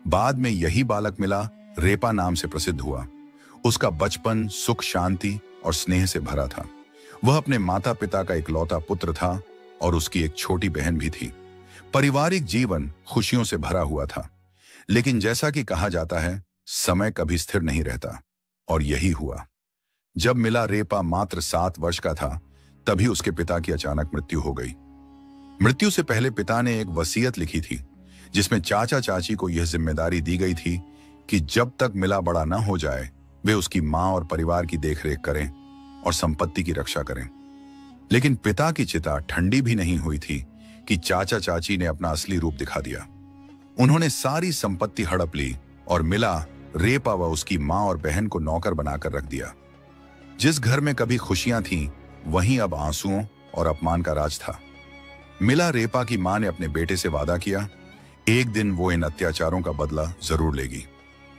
बाद में यही बालक मिला रेपा नाम से प्रसिद्ध हुआ। उसका बचपन सुख शांति और स्नेह से भरा था। वह अपने माता पिता का इकलौता पुत्र था और उसकी एक छोटी बहन भी थी। पारिवारिक जीवन खुशियों से भरा हुआ था, लेकिन जैसा कि कहा जाता है, समय कभी स्थिर नहीं रहता, और यही हुआ। जब मिला रेपा मात्र 7 वर्ष का था, तभी उसके पिता की अचानक मृत्यु हो गई। मृत्यु से पहले पिता ने एक वसीयत लिखी थी जिसमें चाचा चाची को यह जिम्मेदारी दी गई थी कि जब तक मिला बड़ा न हो जाए वे उसकी मां और परिवार की देखरेख करें और संपत्ति की रक्षा करें। लेकिन पिता की चिता ठंडी भी नहीं हुई थी कि चाचा चाची ने अपना असली रूप दिखा दिया। उन्होंने सारी संपत्ति हड़प ली और मिला रेपा व उसकी मां और बहन को नौकर बनाकर रख दिया। जिस घर में कभी खुशियां थीं, वहीं अब आंसुओं और अपमान का राज था। मिला रेपा की मां ने अपने बेटे से वादा किया, एक दिन वो इन अत्याचारों का बदला जरूर लेगी।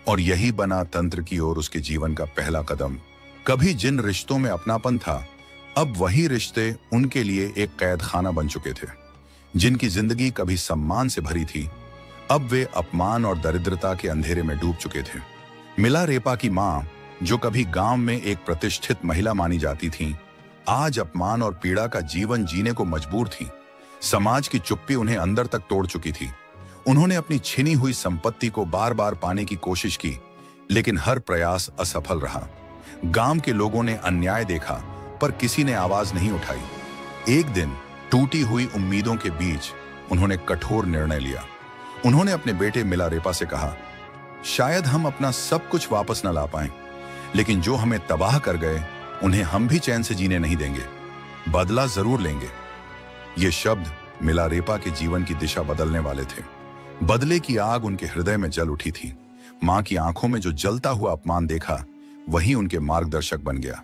और यही बना तंत्र की ओर उसके जीवन का पहला कदम। कभी जिन रिश्तों में अपनापन था, अब वही रिश्ते उनके लिए एक कैद खाना बन चुके थे। जिनकी जिंदगी कभी सम्मान से भरी थी, अब वे अपमान और दरिद्रता के अंधेरे में डूब चुके थे। मिला रेपा की मां, जो कभी गांव में एक प्रतिष्ठित महिला मानी जाती थीं, आज अपमान और पीड़ा का जीवन जीने को मजबूर थीं। समाज की चुप्पी उन्हें अंदर तक तोड़ चुकी थी। उन्होंने अपनी छिनी हुई संपत्ति को बार बार पाने की कोशिश की, लेकिन हर प्रयास असफल रहा। गांव के लोगों ने अन्याय देखा, पर किसी ने आवाज नहीं उठाई। एक दिन टूटी हुई उम्मीदों के बीच उन्होंने कठोर निर्णय लिया। उन्होंने अपने बेटे मिला रेपा से कहा, शायद हम अपना सब कुछ वापस न ला पाएं, लेकिन जो हमें तबाह कर गए उन्हें हम भी चैन से जीने नहीं देंगे। बदला जरूर लेंगे। ये शब्द मिला रेपा के जीवन की दिशा बदलने वाले थे। बदले की आग उनके हृदय में जल उठी थी। मां की आंखों में जो जलता हुआ अपमान देखा, वही उनके मार्गदर्शक बन गया।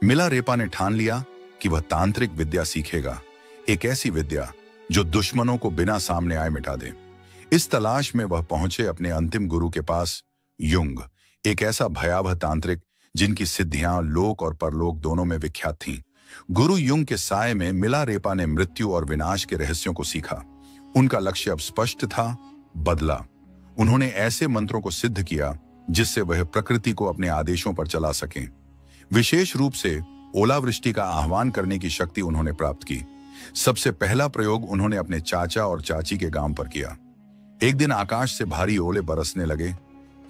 मिला रेपा ने ठान लिया कि वह तांत्रिक विद्या सीखेगा, एक ऐसी विद्या जो दुश्मनों को बिना सामने आए मिटा दे। इस तलाश में वह पहुंचे अपने अंतिम गुरु के पास, युंग, एक ऐसा भयावह तांत्रिक जिनकी सिद्धियां लोक और परलोक दोनों में विख्यात थीं। गुरु युंग के साए में मिला रेपा ने मृत्यु और विनाश के रहस्यों को सीखा। उनका लक्ष्य अब स्पष्ट था, बदला। उन्होंने ऐसे मंत्रों को सिद्ध किया जिससे वह प्रकृति को अपने आदेशों पर चला सकें। विशेष रूप से ओलावृष्टि का आह्वान करने की शक्ति उन्होंने प्राप्त की। सबसे पहला प्रयोग उन्होंने अपने चाचा और चाची के गांव पर किया। एक दिन आकाश से भारी ओले बरसने लगे,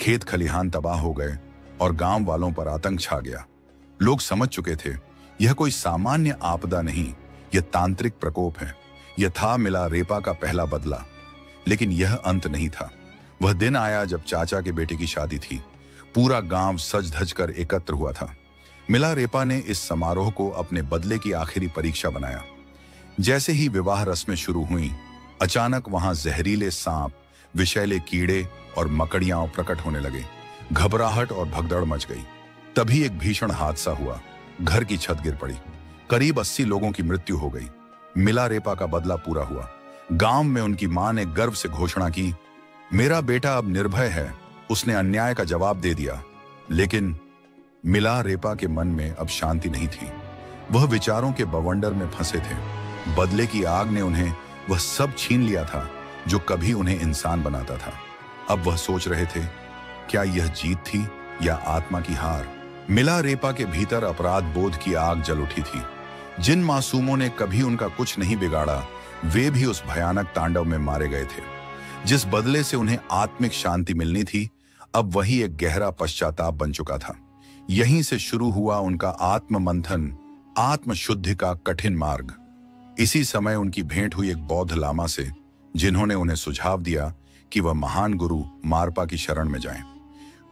खेत खलिहान तबाह हो गए और गांव वालों पर आतंक छा गया। लोग समझ चुके थे, यह कोई सामान्य आपदा नहीं, यह तांत्रिक प्रकोप है। यह था मिला रेपा का पहला बदला। लेकिन यह अंत नहीं था। वह दिन आया जब चाचा के बेटे की शादी थी। पूरा गांव सज धज कर एकत्र हुआ था। मिला रेपा ने इस समारोह को अपने बदले की आखिरी परीक्षा बनाया। जैसे ही विवाह रस्में शुरू हुई, अचानक वहां जहरीले सांप, विषैले कीड़े और मकड़ियां प्रकट होने लगे। घबराहट और भगदड़ मच गई। तभी एक भीषण हादसा हुआ। घर की छत गिर पड़ी। करीब 80 लोगों की मृत्यु हो गई। मिला रेपा का बदला पूरा हुआ। गांव में उनकी मां ने गर्व से घोषणा की, मेरा बेटा अब निर्भय है, उसने अन्याय का जवाब दे दिया। लेकिन मिला रेपा के मन में अब शांति नहीं थी। वह विचारों के बवंडर में फंसे थे। बदले की आग ने उन्हें वह सब छीन लिया था जो कभी उन्हें इंसान बनाता था। अब वह सोच रहे थे, क्या यह जीत थी या आत्मा की हार? मिला रेपा के भीतर अपराध बोध की आग जल उठी थी। जिन मासूमों ने कभी उनका कुछ नहीं बिगाड़ा, वे भी उस भयानक तांडव में मारे गए थे। जिस बदले से उन्हें आत्मिक शांति मिलनी थी, अब वही एक गहरा पश्चाताप बन चुका था। यहीं से शुरू हुआ उनका आत्म मंथन, आत्मशुद्धि का कठिन मार्ग। इसी समय उनकी भेंट हुई एक बौद्ध लामा से, जिन्होंने उन्हें सुझाव दिया कि वह महान गुरु मारपा की शरण में जाएं।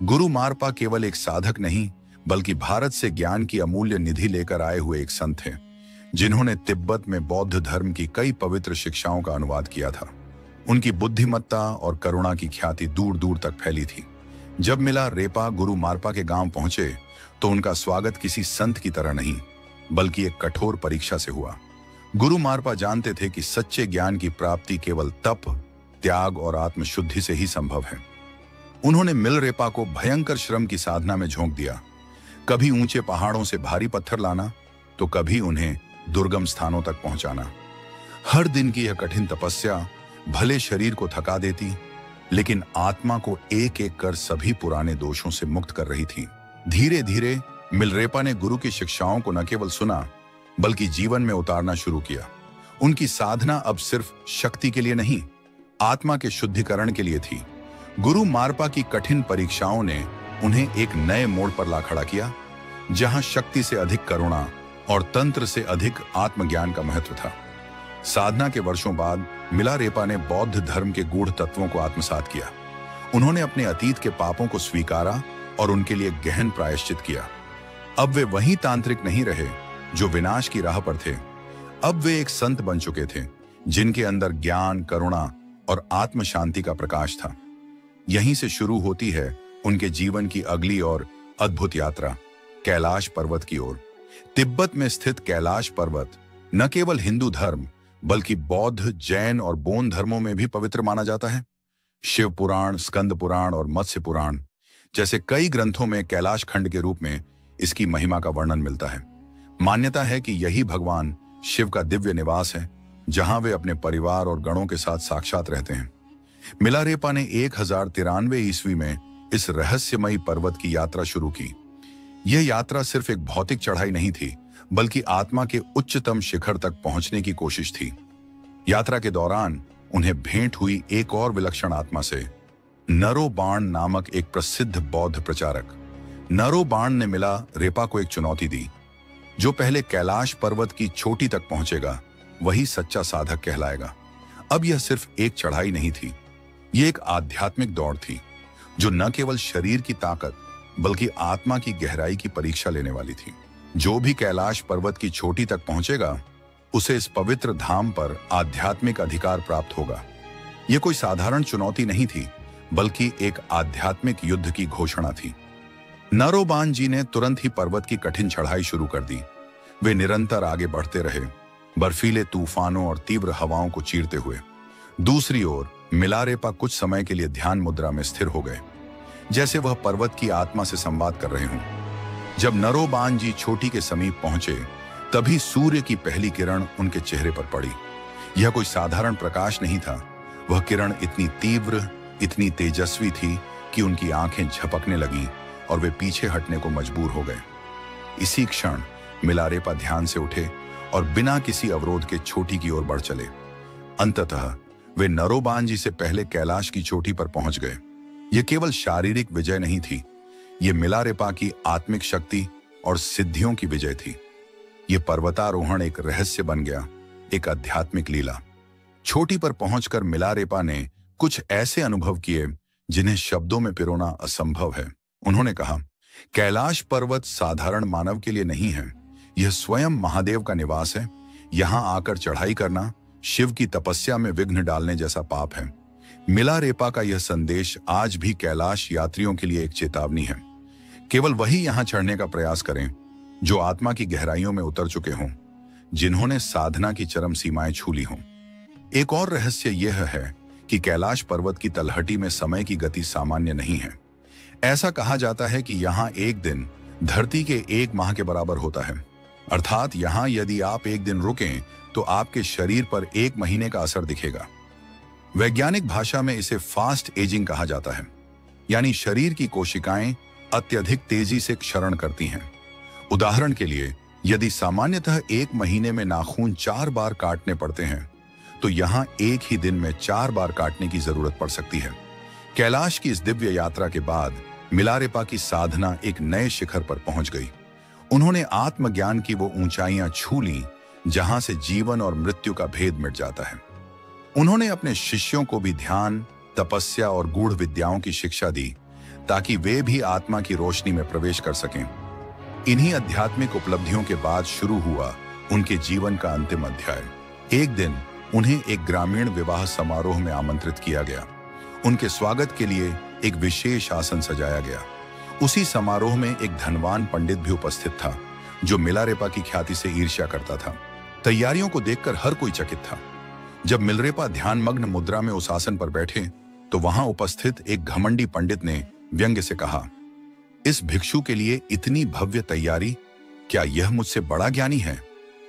गुरु मारपा केवल एक साधक नहीं, बल्कि भारत से ज्ञान की अमूल्य निधि लेकर आए हुए एक संत हैं, जिन्होंने तिब्बत में बौद्ध धर्म की कई पवित्र शिक्षाओं का अनुवाद किया था। उनकी बुद्धिमत्ता और करुणा की ख्याति दूर दूर तक फैली थी। जब मिला रेपा गुरु मारपा के गांव पहुंचे, तो उनका स्वागत किसी संत की तरह नहीं, बल्कि एक कठोर परीक्षा से हुआ। गुरु मारपा जानते थे कि सच्चे ज्ञान की प्राप्ति केवल तप, त्याग और आत्मशुद्धि से ही संभव है। उन्होंने मिल रेपा को भयंकर श्रम की साधना में झोंक दिया। कभी ऊंचे पहाड़ों से भारी पत्थर लाना, तो कभी उन्हें दुर्गम स्थानों तक पहुंचाना। हर दिन की यह कठिन तपस्या भले शरीर को थका देती, लेकिन आत्मा को एक एक कर सभी पुराने दोषों से मुक्त कर रही थी। धीरे धीरे मिलरेपा ने गुरु की शिक्षाओं को न केवल सुना, बल्कि जीवन में उतारना शुरू किया। उनकी साधना अब सिर्फ शक्ति के लिए नहीं, आत्मा के शुद्धिकरण के लिए थी। गुरु मारपा की कठिन परीक्षाओं ने उन्हें एक नए मोड़ पर ला खड़ा किया, जहां शक्ति से अधिक करुणा और तंत्र से अधिक आत्मज्ञान का महत्व था। साधना के वर्षों बाद मिलारेपा ने बौद्ध धर्म के गूढ़ तत्वों को आत्मसात किया। उन्होंने अपने अतीत के पापों को स्वीकारा और उनके लिए गहन प्रायश्चित किया। अब वे वही तांत्रिक नहीं रहे जो विनाश की राह पर थे। अब वे एक संत बन चुके थे, जिनके अंदर ज्ञान, करुणा और आत्म शांति का प्रकाश था। यहीं से शुरू होती है उनके जीवन की अगली और अद्भुत यात्रा, कैलाश पर्वत की ओर। तिब्बत में स्थित कैलाश पर्वत न केवल हिंदू धर्म, बल्कि बौद्ध, जैन और बोन धर्मों में भी पवित्र माना जाता है। शिव पुराण, स्कंद पुराण और मत्स्य पुराण जैसे कई ग्रंथों में कैलाश खंड के रूप में इसकी महिमा का वर्णन मिलता है। मान्यता है कि यही भगवान शिव का दिव्य निवास है, जहां वे अपने परिवार और गणों के साथ साक्षात रहते हैं। मिलारेपा ने 1093 ईस्वी में इस रहस्यमयी पर्वत की यात्रा शुरू की। यह यात्रा सिर्फ एक भौतिक चढ़ाई नहीं थी, बल्कि आत्मा के उच्चतम शिखर तक पहुंचने की कोशिश थी। यात्रा के दौरान उन्हें भेंट हुई एक और विलक्षण आत्मा से, नरोबाण नामक एक प्रसिद्ध बौद्ध प्रचारक। नरोबाण ने मिलारेपा को एक चुनौती दी। जो पहले कैलाश पर्वत की चोटी तक पहुंचेगा, वही सच्चा साधक कहलाएगा। अब यह सिर्फ एक चढ़ाई नहीं थी, यह एक आध्यात्मिक दौड़ थी, जो न केवल शरीर की ताकत बल्कि आत्मा की गहराई की परीक्षा लेने वाली थी। जो भी कैलाश पर्वत की चोटी तक पहुंचेगा, उसे इस पवित्र धाम पर आध्यात्मिक अधिकार प्राप्त होगा। यह कोई साधारण चुनौती नहीं थी, बल्कि एक आध्यात्मिक युद्ध की घोषणा थी। नरोबान जी ने तुरंत ही पर्वत की कठिन चढ़ाई शुरू कर दी। वे निरंतर आगे बढ़ते रहे, बर्फीले तूफानों और तीव्र हवाओं को चीरते हुए। दूसरी ओर मिलारेपा कुछ समय के लिए ध्यान मुद्रा में स्थिर हो गए, जैसे वह पर्वत की आत्मा से संवाद कर रहे हों। जब नरोबान जी चोटी के समीप पहुंचे, तभी सूर्य की पहली किरण उनके चेहरे पर पड़ी। यह कोई साधारण प्रकाश नहीं था। वह किरण इतनी तीव्र, इतनी तेजस्वी थी कि उनकी आंखें झपकने लगीं और वे पीछे हटने को मजबूर हो गए। इसी क्षण मिलारेपा ध्यान से उठे और बिना किसी अवरोध के चोटी की ओर बढ़ चले। अंततः वे नरोबान जी से पहले कैलाश की चोटी पर पहुंच गए। यह केवल शारीरिक विजय नहीं थी, यह मिलारेपा की आत्मिक शक्ति और सिद्धियों की विजय थी। यह पर्वतारोहण एक रहस्य बन गया, एक आध्यात्मिक लीला। चोटी पर पहुंचकर मिलारेपा ने कुछ ऐसे अनुभव किए जिन्हें शब्दों में पिरोना असंभव है। उन्होंने कहा, कैलाश पर्वत साधारण मानव के लिए नहीं है, यह स्वयं महादेव का निवास है। यहां आकर चढ़ाई करना शिव की तपस्या में विघ्न डालने जैसा पाप है। मिलारेपा का यह संदेश आज भी कैलाश यात्रियों के लिए एक चेतावनी है। केवल वही यहां चढ़ने का प्रयास करें जो आत्मा की गहराइयों में उतर चुके हों, जिन्होंने साधना की चरम सीमाएं छू ली हों। एक और रहस्य यह है कि कैलाश पर्वत की तलहटी में समय की गति सामान्य नहीं है। ऐसा कहा जाता है कि यहां एक दिन धरती के 1 माह के बराबर होता है। अर्थात यहां यदि आप एक दिन रुकें तो आपके शरीर पर 1 महीने का असर दिखेगा। वैज्ञानिक भाषा में इसे फास्ट एजिंग कहा जाता है, यानी शरीर की कोशिकाएं अत्यधिक तेजी से क्षरण करती हैं। उदाहरण के लिए, यदि सामान्यतः 1 महीने में नाखून 4 बार काटने पड़ते हैं, तो यहां एक ही दिन में 4 बार काटने की जरूरत पड़ सकती है। कैलाश की इस दिव्य यात्रा के बाद मिलारेपा की साधना एक नए शिखर पर पहुंच गई। उन्होंने आत्मज्ञान की वो ऊंचाइयां छू लीं जहां से जीवन और मृत्यु का भेद मिट जाता है। उन्होंने अपने शिष्यों को भी ध्यान, तपस्या और गूढ़ विद्याओं की शिक्षा दी, ताकि वे भी आत्मा की रोशनी में प्रवेश कर सकें। इन्हीं आध्यात्मिक उपलब्धियों के बाद शुरू हुआ उनके जीवन का अंतिम अध्याय। एक दिन उन्हें एक ग्रामीण विवाह समारोह में आमंत्रित किया गया। उनके स्वागत के लिए एक विशेष आसन सजाया गया। उसी समारोह में एक धनवान पंडित भी उपस्थित था, जो मिलारेपा की ख्याति से ईर्ष्या करता था। तैयारियों को देखकर हर कोई चकित था। जब मिलरेपा ध्यानमग्न मुद्रा में उस आसन पर बैठे, तो वहां उपस्थित एक घमंडी पंडित ने व्यंग्य से कहा, इस भिक्षु के लिए इतनी भव्य तैयारी, क्या यह मुझसे बड़ा ज्ञानी है?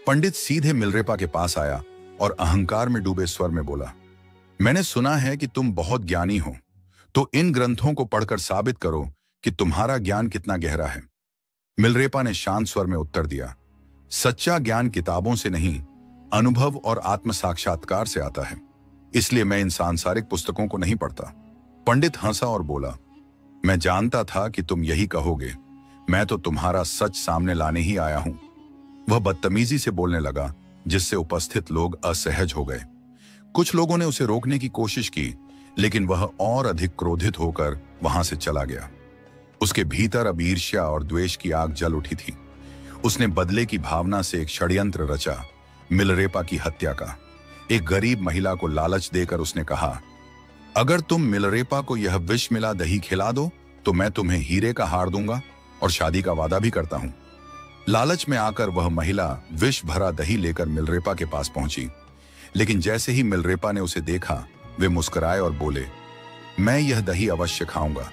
पंडित सीधे मिलरेपा के पास आया और अहंकार में डूबे स्वर में बोला, मैंने सुना है कि तुम बहुत ज्ञानी हो, तो इन ग्रंथों को पढ़कर साबित करो कि तुम्हारा ज्ञान कितना गहरा है। मिलरेपा ने शांत स्वर में उत्तर दिया, सच्चा ज्ञान किताबों से नहीं, अनुभव और आत्म साक्षात्कार से आता है, इसलिए मैं इन सांसारिक पुस्तकों को नहीं पढ़ता। पंडित हंसा और बोला, मैं जानता था कि तुम यही कहोगे, मैं तो तुम्हारा सच सामने लाने ही आया हूं। वह बदतमीजी से बोलने लगा, जिससे उपस्थित लोग असहज हो गए। कुछ लोगों ने उसे रोकने की कोशिश की, लेकिन वह और अधिक क्रोधित होकर वहां से चला गया। उसके भीतर अब ईर्ष्या और द्वेष की आग जल उठी थी। उसने बदले की भावना से एक षड्यंत्र रचा, मिलरेपा की हत्या का। एक गरीब महिला को लालच देकर उसने कहा, अगर तुम मिलरेपा को यह विष मिला दही खिला दो तो मैं तुम्हें हीरे का हार दूंगा और शादी का वादा भी करता हूं। लालच में आकर वह महिला विष भरा दही लेकर मिलरेपा के पास पहुंची, लेकिन जैसे ही मिलरेपा ने उसे देखा, वे मुस्कुराए और बोले, मैं यह दही अवश्य खाऊंगा,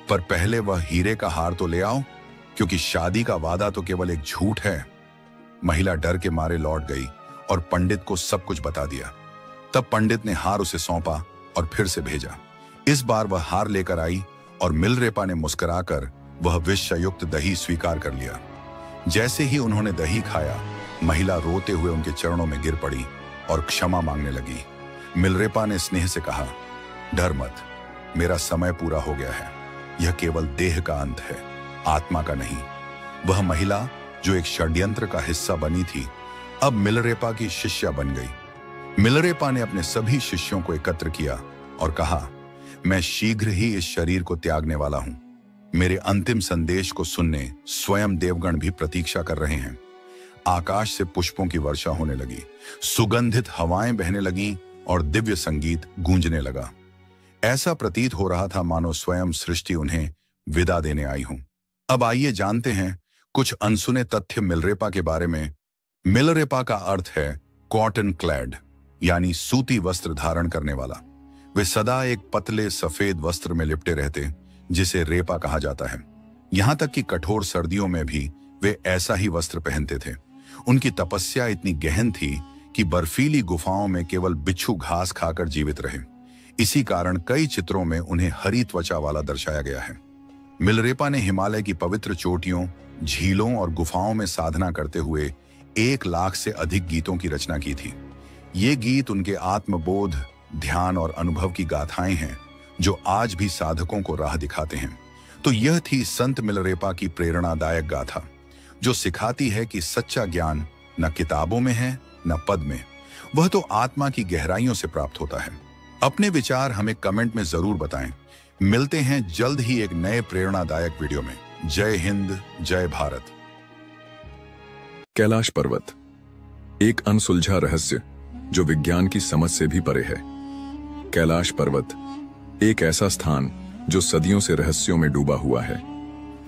पर पहले वह हीरे का हार तो ले आओ, क्योंकि शादी का वादा तो केवल एक झूठ है। महिला डर के मारे लौट गई और पंडित को सब कुछ बता दिया। तब पंडित ने हार उसे सौंपा और फिर से भेजा। इस बार वह हार लेकर आई और मिलरेपा ने मुस्कुराकर वह विषयुक्त दही स्वीकार कर लिया। जैसे ही उन्होंने दही खाया, महिला रोते हुए उनके चरणों में गिर पड़ी और क्षमा मांगने लगी। मिलरेपा ने स्नेह से कहा, डर मत, मेरा समय पूरा हो गया है। यह केवल देह का अंत है, आत्मा का नहीं। वह महिला जो एक षड्यंत्र का हिस्सा बनी थी, अब मिलरेपा की शिष्या बन गई। मिलरेपा ने अपने सभी शिष्यों को एकत्र किया और कहा, मैं शीघ्र ही इस शरीर को त्यागने वाला हूं। मेरे अंतिम संदेश को सुनने स्वयं देवगण भी प्रतीक्षा कर रहे हैं। आकाश से पुष्पों की वर्षा होने लगी, सुगंधित हवाएं बहने लगीं और दिव्य संगीत गूंजने लगा। ऐसा प्रतीत हो रहा था मानो स्वयं सृष्टि उन्हें विदा देने आई हो। अब आइए जानते हैं कुछ अनसुने तथ्य मिलरेपा के बारे में। मिलरेपा का अर्थ है कॉटन क्लैड, यानी सूती वस्त्र धारण करने वाला। वे सदा एक पतले सफेद वस्त्र में लिपटे रहते, जिसे रेपा कहा जाता है। यहां तक कि कठोर सर्दियों में भी वे ऐसा ही वस्त्र पहनते थे। उनकी तपस्या इतनी गहन थी कि बर्फीली गुफाओं में केवल बिच्छू घास खाकर जीवित रहे। इसी कारण कई चित्रों में उन्हें हरी त्वचा वाला दर्शाया गया है। मिलरेपा ने हिमालय की पवित्र चोटियों, झीलों और गुफाओं में साधना करते हुए 1 लाख से अधिक गीतों की रचना की थी। ये गीत उनके आत्मबोध, ध्यान और अनुभव की गाथाएं हैं, जो आज भी साधकों को राह दिखाते हैं। तो यह थी संत मिलरेपा की प्रेरणादायक गाथा, जो सिखाती है कि सच्चा ज्ञान न किताबों में है न पद में, वह तो आत्मा की गहराइयों से प्राप्त होता है। अपने विचार हमें कमेंट में जरूर बताएं। मिलते हैं जल्द ही एक नए प्रेरणादायक वीडियो में। जय हिंद, जय भारत। कैलाश पर्वत, एक अनसुलझा रहस्य जो विज्ञान की समझ से भी परे है। कैलाश पर्वत एक ऐसा स्थान जो सदियों से रहस्यों में डूबा हुआ है।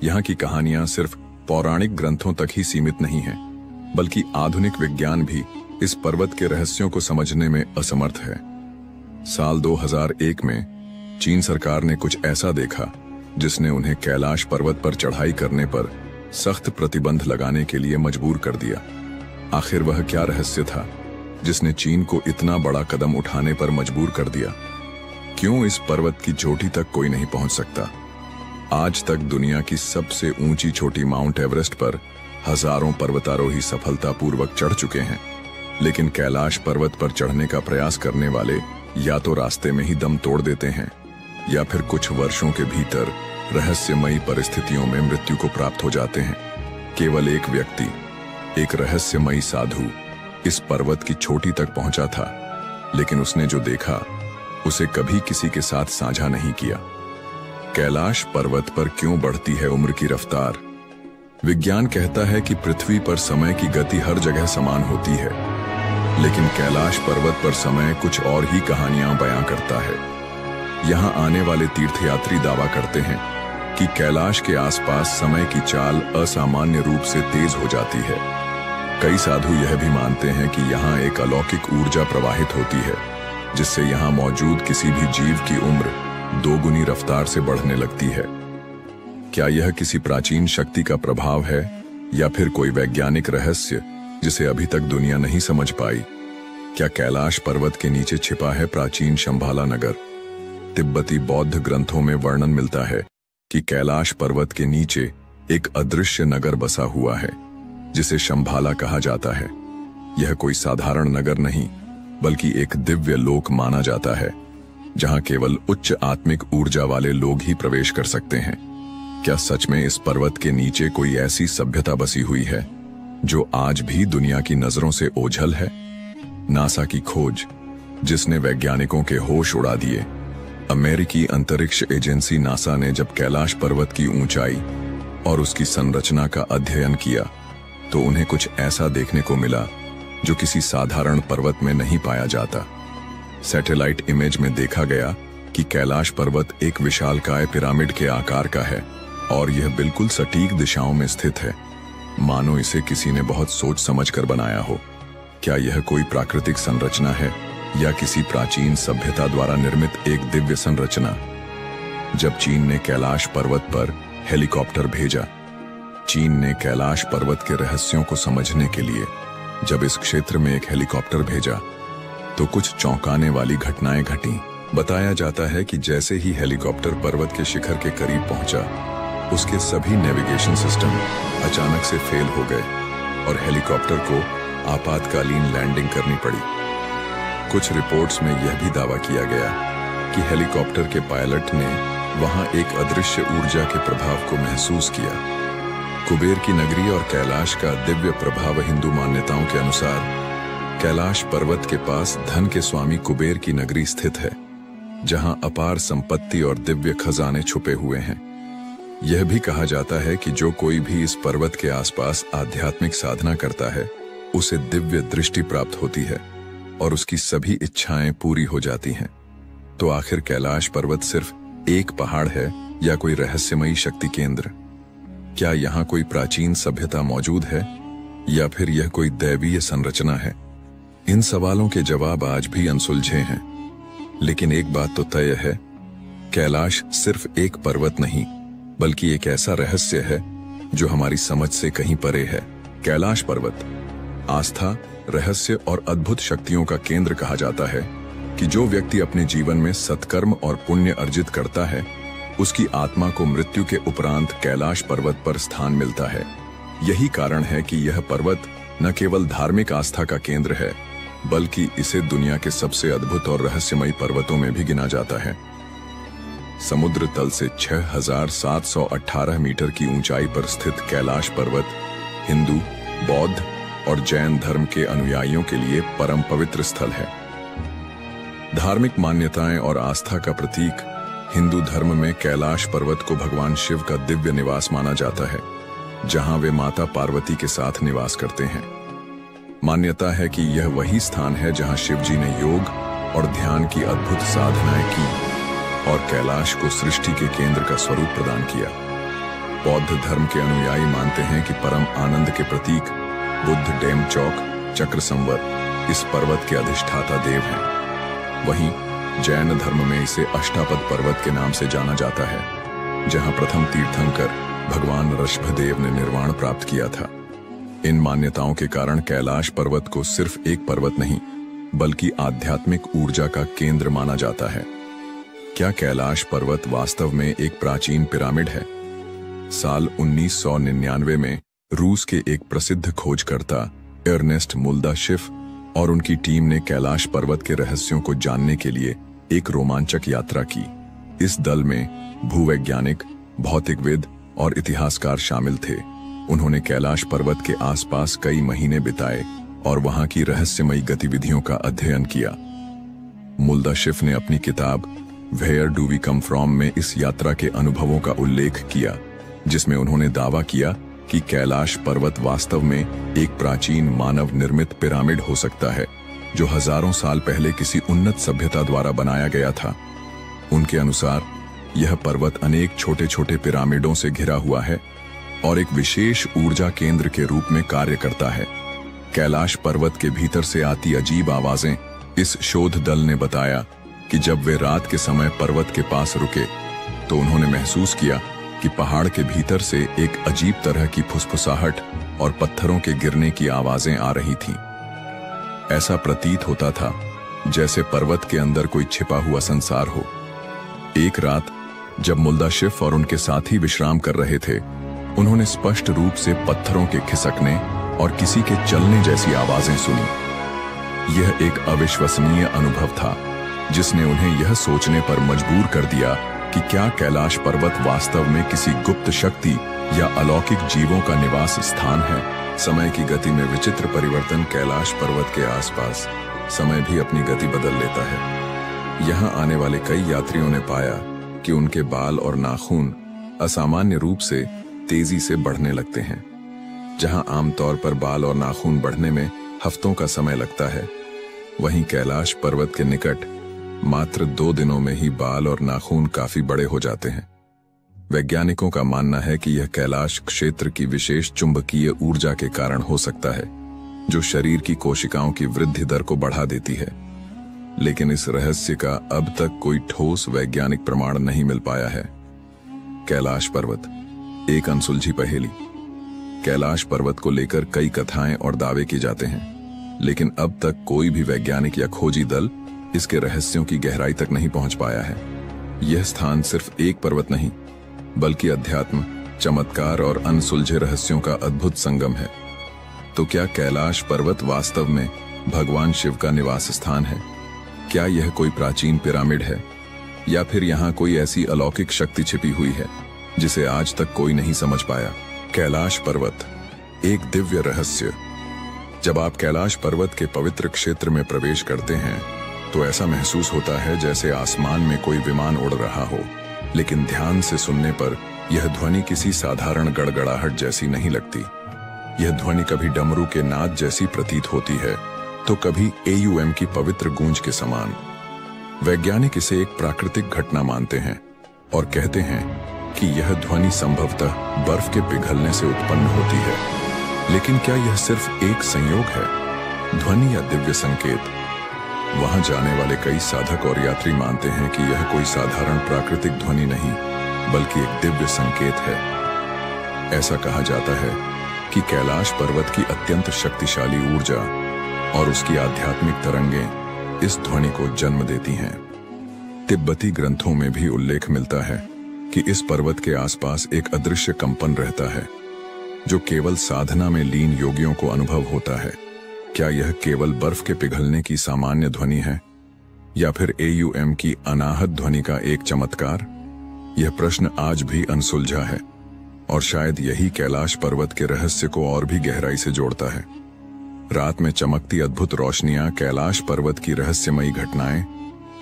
यहाँ की कहानियां सिर्फ पौराणिक ग्रंथों तक ही सीमित नहीं हैं, बल्कि आधुनिक विज्ञान भी इस पर्वत के रहस्यों को समझने में असमर्थ है। साल 2001 में चीन सरकार ने कुछ ऐसा देखा जिसने उन्हें कैलाश पर्वत पर चढ़ाई करने पर सख्त प्रतिबंध लगाने के लिए मजबूर कर दिया। आखिर वह क्या रहस्य था जिसने चीन को इतना बड़ा कदम उठाने पर मजबूर कर दिया? क्यों इस पर्वत की चोटी तक कोई नहीं पहुंच सकता? आज तक दुनिया की सबसे ऊंची चोटी माउंट एवरेस्ट पर हजारों पर्वतारोही सफलतापूर्वक चढ़ चुके हैं, लेकिन कैलाश पर्वत पर चढ़ने का प्रयास करने वाले या तो रास्ते में ही दम तोड़ देते हैं या फिर कुछ वर्षों के भीतर रहस्यमयी परिस्थितियों में मृत्यु को प्राप्त हो जाते हैं। केवल एक व्यक्ति, एक रहस्यमयी साधु इस पर्वत की चोटी तक पहुंचा था, लेकिन उसने जो देखा उसे कभी किसी के साथ साझा नहीं किया। कैलाश पर्वत पर क्यों बढ़ती है उम्र की रफ्तार? विज्ञान कहता है कि पृथ्वी पर समय की गति हर जगह समान होती है, लेकिन कैलाश पर्वत पर समय कुछ और ही कहानियां बयां करता है। यहां आने वाले तीर्थयात्री दावा करते हैं कि कैलाश के आसपास समय की चाल असामान्य रूप से तेज हो जाती है। कई साधु यह भी मानते हैं कि यहाँ एक अलौकिक ऊर्जा प्रवाहित होती है, जिससे यहाँ मौजूद किसी भी जीव की उम्र 2 गुनी रफ्तार से बढ़ने लगती है। क्या यह किसी प्राचीन शक्ति का प्रभाव है या फिर कोई वैज्ञानिक रहस्य जिसे अभी तक दुनिया नहीं समझ पाई। क्या कैलाश पर्वत के नीचे छिपा है प्राचीन शंभाला नगर? तिब्बती बौद्ध ग्रंथों में वर्णन मिलता है कि कैलाश पर्वत के नीचे एक अदृश्य नगर बसा हुआ है जिसे शंभाला कहा जाता है। यह कोई साधारण नगर नहीं बल्कि एक दिव्य लोक माना जाता है जहां केवल उच्च आत्मिक ऊर्जा वाले लोग ही प्रवेश कर सकते हैं। क्या सच में इस पर्वत के नीचे कोई ऐसी सभ्यता बसी हुई है जो आज भी दुनिया की नजरों से ओझल है? नासा की खोज जिसने वैज्ञानिकों के होश उड़ा दिए। अमेरिकी अंतरिक्ष एजेंसी नासा ने जब कैलाश पर्वत की ऊंचाई और उसकी संरचना का अध्ययन किया तो उन्हें कुछ ऐसा देखने को मिला जो किसी साधारण पर्वत में नहीं पाया जाता। सैटेलाइट इमेज में देखा गया कि कैलाश पर्वत एक विशालकाय पिरामिड के आकार का है और यह बिल्कुल सटीक दिशाओं में स्थित है, मानो इसे किसी ने बहुत सोच समझकर बनाया हो। क्या यह कोई प्राकृतिक संरचना है या किसी प्राचीन सभ्यता द्वारा निर्मित एक दिव्य संरचना? जब चीन ने कैलाश पर्वत पर हेलीकॉप्टर भेजा, चीन ने कैलाश पर्वत के रहस्यों को समझने के लिए जब इस क्षेत्र में एक हेलीकॉप्टर भेजा तो कुछ चौंकाने वाली घटनाएं घटीं। बताया जाता है कि जैसे ही हेलीकॉप्टर पर्वत के शिखर के करीब पहुंचा, उसके सभी नेविगेशन सिस्टम अचानक से फेल हो गए और हेलीकॉप्टर को आपातकालीन लैंडिंग करनी पड़ी। कुछ रिपोर्ट्स में यह भी दावा किया गया कि हेलीकॉप्टर के पायलट ने वहां एक अदृश्य ऊर्जा के प्रभाव को महसूस किया। कुबेर की नगरी और कैलाश का दिव्य प्रभाव। हिंदू मान्यताओं के अनुसार कैलाश पर्वत के पास धन के स्वामी कुबेर की नगरी स्थित है, जहां अपार संपत्ति और दिव्य खजाने छुपे हुए हैं। यह भी कहा जाता है कि जो कोई भी इस पर्वत के आसपास आध्यात्मिक साधना करता है, उसे दिव्य दृष्टि प्राप्त होती है और उसकी सभी इच्छाएं पूरी हो जाती हैं। तो आखिर कैलाश पर्वत सिर्फ एक पहाड़ है या कोई रहस्यमयी शक्ति केंद्र? क्या यहाँ कोई प्राचीन सभ्यता मौजूद है या फिर यह कोई दैवीय संरचना है? इन सवालों के जवाब आज भी अनसुलझे हैं, लेकिन एक बात तो तय है, कैलाश सिर्फ एक पर्वत नहीं बल्कि एक ऐसा रहस्य है जो हमारी समझ से कहीं परे है। कैलाश पर्वत आस्था, रहस्य और अद्भुत शक्तियों का केंद्र कहा जाता है कि जो व्यक्ति अपने जीवन में सत्कर्म और पुण्य अर्जित करता है, उसकी आत्मा को मृत्यु के उपरांत कैलाश पर्वत पर स्थान मिलता है। यही कारण है कि यह पर्वत न केवल धार्मिक आस्था का केंद्र है, बल्कि इसे दुनिया के सबसे अद्भुत और रहस्यमयी पर्वतों में भी गिना जाता है। समुद्र तल से 6,718 मीटर की ऊंचाई पर स्थित कैलाश पर्वत हिंदू, बौद्ध और जैन धर्म के अनुयायियों के लिए परम पवित्र स्थल है। धार्मिक मान्यताएं और आस्था का प्रतीक हिंदू धर्म में कैलाश पर्वत को भगवान शिव का दिव्य निवास माना जाता है, जहां वे माता पार्वती के साथ निवास करते हैं। मान्यता है कि यह वही स्थान है जहां शिव जी ने योग और ध्यान की अद्भुत साधनाएं की और कैलाश को सृष्टि के केंद्र का स्वरूप प्रदान किया। बौद्ध धर्म के अनुयायी मानते हैं कि परम आनंद के प्रतीक बुद्ध डेमचौक चक्र संवर इस पर्वत के अधिष्ठाता देव हैं। वहीं जैन धर्म में इसे अष्टापद पर्वत के नाम से जाना जाता है, जहां प्रथम तीर्थंकर भगवान ऋषभदेव ने निर्वाण प्राप्त किया था। इन मान्यताओं के कारण कैलाश पर्वत को सिर्फ एक पर्वत नहीं बल्कि आध्यात्मिक ऊर्जा का केंद्र माना जाता है। क्या कैलाश पर्वत वास्तव में एक प्राचीन पिरामिड है? साल 1999 में रूस के एक प्रसिद्ध खोजकर्ता अर्नेस्ट मुल्दाशिफ और उनकी टीम ने कैलाश पर्वत के रहस्यों को जानने के लिए एक रोमांचक यात्रा की। इस दल में भूवैज्ञानिक, भौतिकविद और इतिहासकार शामिल थे। उन्होंने कैलाश पर्वत के आसपास कई महीने बिताए और वहां की रहस्यमयी गतिविधियों का अध्ययन किया। मुल्दाशिफ ने अपनी किताब where do we come from में इस यात्रा के अनुभवों का उल्लेख किया, जिसमें उन्होंने दावा किया कि कैलाश पर्वत वास्तव में एक प्राचीन मानव निर्मित पिरामिड हो सकता है, जो हजारों साल पहले किसी उन्नत सभ्यता द्वारा बनाया गया था। उनके अनुसार यह पर्वत अनेक छोटे छोटे पिरामिडों से घिरा हुआ है और एक विशेष ऊर्जा केंद्र के रूप में कार्य करता है। कैलाश पर्वत के भीतर से आती अजीब आवाजें। इस शोध दल ने बताया कि जब वे रात के समय पर्वत के पास रुके तो उन्होंने महसूस किया कि पहाड़ के भीतर से एक अजीब तरह की फुसफुसाहट और पत्थरों के गिरने की आवाजें आ रही थीं। ऐसा प्रतीत होता था जैसे पर्वत के अंदर कोई छिपा हुआ संसार हो। एक रात जब मुल्दा शिफ और उनके साथी विश्राम कर रहे थे, उन्होंने स्पष्ट रूप से पत्थरों के खिसकने और किसी के चलने जैसी आवाजें सुनी। यह एक अविश्वसनीय अनुभव था जिसने उन्हें यह सोचने पर मजबूर कर दिया कि क्या कैलाश पर्वत वास्तव में किसी गुप्त शक्ति या अलौकिक जीवों का निवास स्थान है। समय की गति में विचित्र परिवर्तन। कैलाश पर्वत के आसपास समय भी अपनी गति बदल लेता है। यहाँ आने वाले कई यात्रियों ने पाया कि उनके बाल और नाखून असामान्य रूप से तेजी से बढ़ने लगते हैं। जहाँ आमतौर पर बाल और नाखून बढ़ने में हफ्तों का समय लगता है, वहीं कैलाश पर्वत के निकट मात्र 2 दिनों में ही बाल और नाखून काफी बड़े हो जाते हैं। वैज्ञानिकों का मानना है कि यह कैलाश क्षेत्र की विशेष चुंबकीय ऊर्जा के कारण हो सकता है, जो शरीर की कोशिकाओं की वृद्धि दर को बढ़ा देती है। लेकिन इस रहस्य का अब तक कोई ठोस वैज्ञानिक प्रमाण नहीं मिल पाया है। कैलाश पर्वत एक अनसुलझी पहेली। कैलाश पर्वत को लेकर कई कथाएं और दावे किए जाते हैं, लेकिन अब तक कोई भी वैज्ञानिक या खोजी दल इसके रहस्यों की गहराई तक नहीं पहुंच पाया है। यह स्थान सिर्फ एक पर्वत नहीं, बल्कि अध्यात्म, चमत्कार और अनसुलझे रहस्यों का अद्भुत संगम है। तो क्या कैलाश पर्वत वास्तव में भगवान शिव का निवास स्थान है? क्या यह कोई प्राचीन पिरामिड है, या फिर यहाँ कोई ऐसी अलौकिक शक्ति छिपी हुई है जिसे आज तक कोई नहीं समझ पाया? कैलाश पर्वत एक दिव्य रहस्य। जब आप कैलाश पर्वत के पवित्र क्षेत्र में प्रवेश करते हैं तो ऐसा महसूस होता है जैसे आसमान में कोई विमान उड़ रहा हो। लेकिन ध्यान से सुनने पर यह ध्वनि किसी साधारण गड़गड़ाहट जैसी नहीं लगती। यह ध्वनि कभी डमरू के नाद जैसी प्रतीत होती है, तो कभी AUM की पवित्र गूंज के समान। वैज्ञानिक इसे एक प्राकृतिक घटना मानते हैं और कहते हैं कि यह ध्वनि संभवतः बर्फ के पिघलने से उत्पन्न होती है। लेकिन क्या यह सिर्फ एक संयोग है, ध्वनि या दिव्य संकेत? वहां जाने वाले कई साधक और यात्री मानते हैं कि यह कोई साधारण प्राकृतिक ध्वनि नहीं, बल्कि एक दिव्य संकेत है। ऐसा कहा जाता है कि कैलाश पर्वत की अत्यंत शक्तिशाली ऊर्जा और उसकी आध्यात्मिक तरंगें इस ध्वनि को जन्म देती हैं। तिब्बती ग्रंथों में भी उल्लेख मिलता है कि इस पर्वत के आसपास एक अदृश्य कंपन रहता है, जो केवल साधना में लीन योगियों को अनुभव होता है। क्या यह केवल बर्फ के पिघलने की सामान्य ध्वनि है, या फिर AUM की अनाहत ध्वनि का एक चमत्कार? यह प्रश्न आज भी अनसुलझा है, और शायद यही कैलाश पर्वत के रहस्य को और भी गहराई से जोड़ता है। रात में चमकती अद्भुत रोशनियां, कैलाश पर्वत की रहस्यमयी घटनाएं